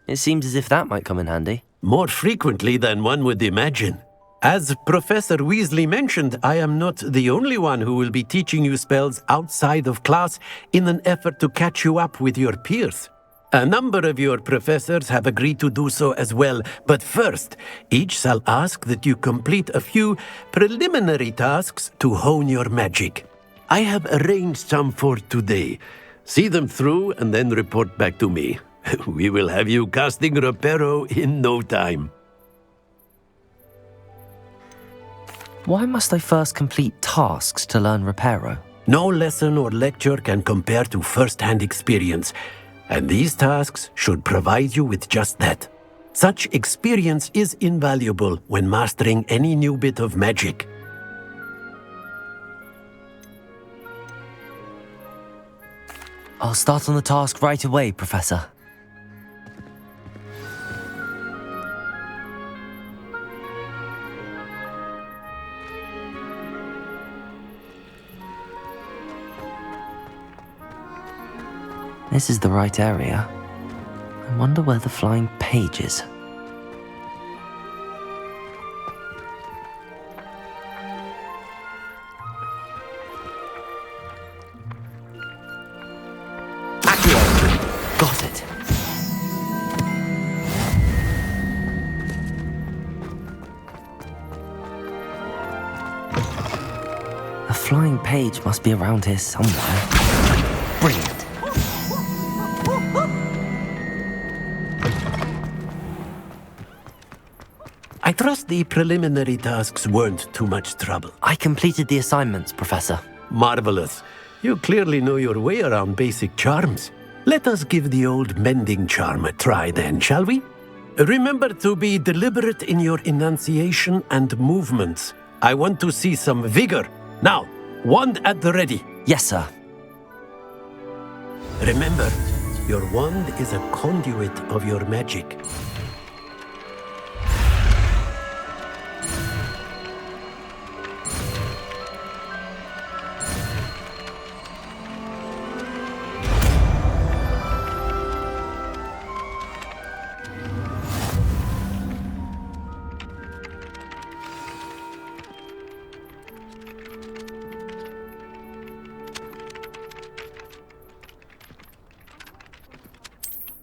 It seems as if that might come in handy. More frequently than one would imagine. As Professor Weasley mentioned, I am not the only one who will be teaching you spells outside of class in an effort to catch you up with your peers. A number of your professors have agreed to do so as well, but first, each shall ask that you complete a few preliminary tasks to hone your magic. I have arranged some for today. See them through and then report back to me. We will have you casting Reparo in no time. Why must I first complete tasks to learn Reparo? No lesson or lecture can compare to first-hand experience, and these tasks should provide you with just that. Such experience is invaluable when mastering any new bit of magic. I'll start on the task right away, Professor. This is the right area. I wonder where the flying page is. Got it. A flying page must be around here somewhere. Brilliant. I trust the preliminary tasks weren't too much trouble. I completed the assignments, Professor. Marvelous. You clearly know your way around basic charms. Let us give the old mending charm a try then, shall we? Remember to be deliberate in your enunciation and movements. I want to see some vigor. Now, wand at the ready. Yes, sir. Remember, your wand is a conduit of your magic.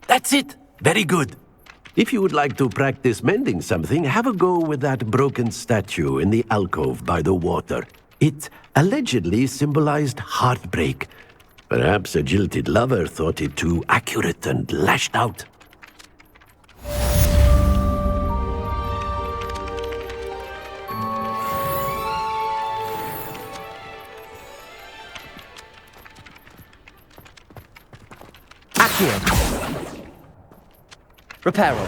That's it! Very good. If you would like to practice mending something, have a go with that broken statue in the alcove by the water. It allegedly symbolized heartbreak. Perhaps a jilted lover thought it too accurate and lashed out. Accio. Reparo.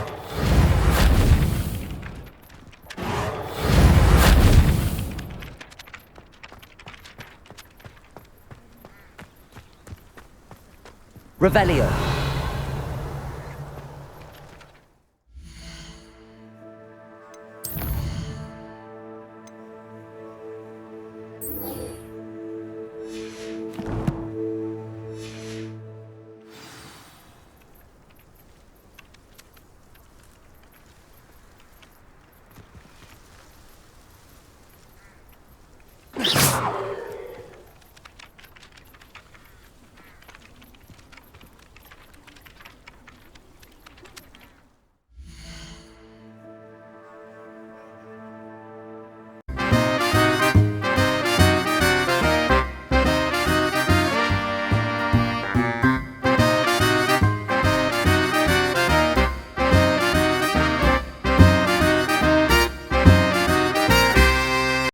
Revelio.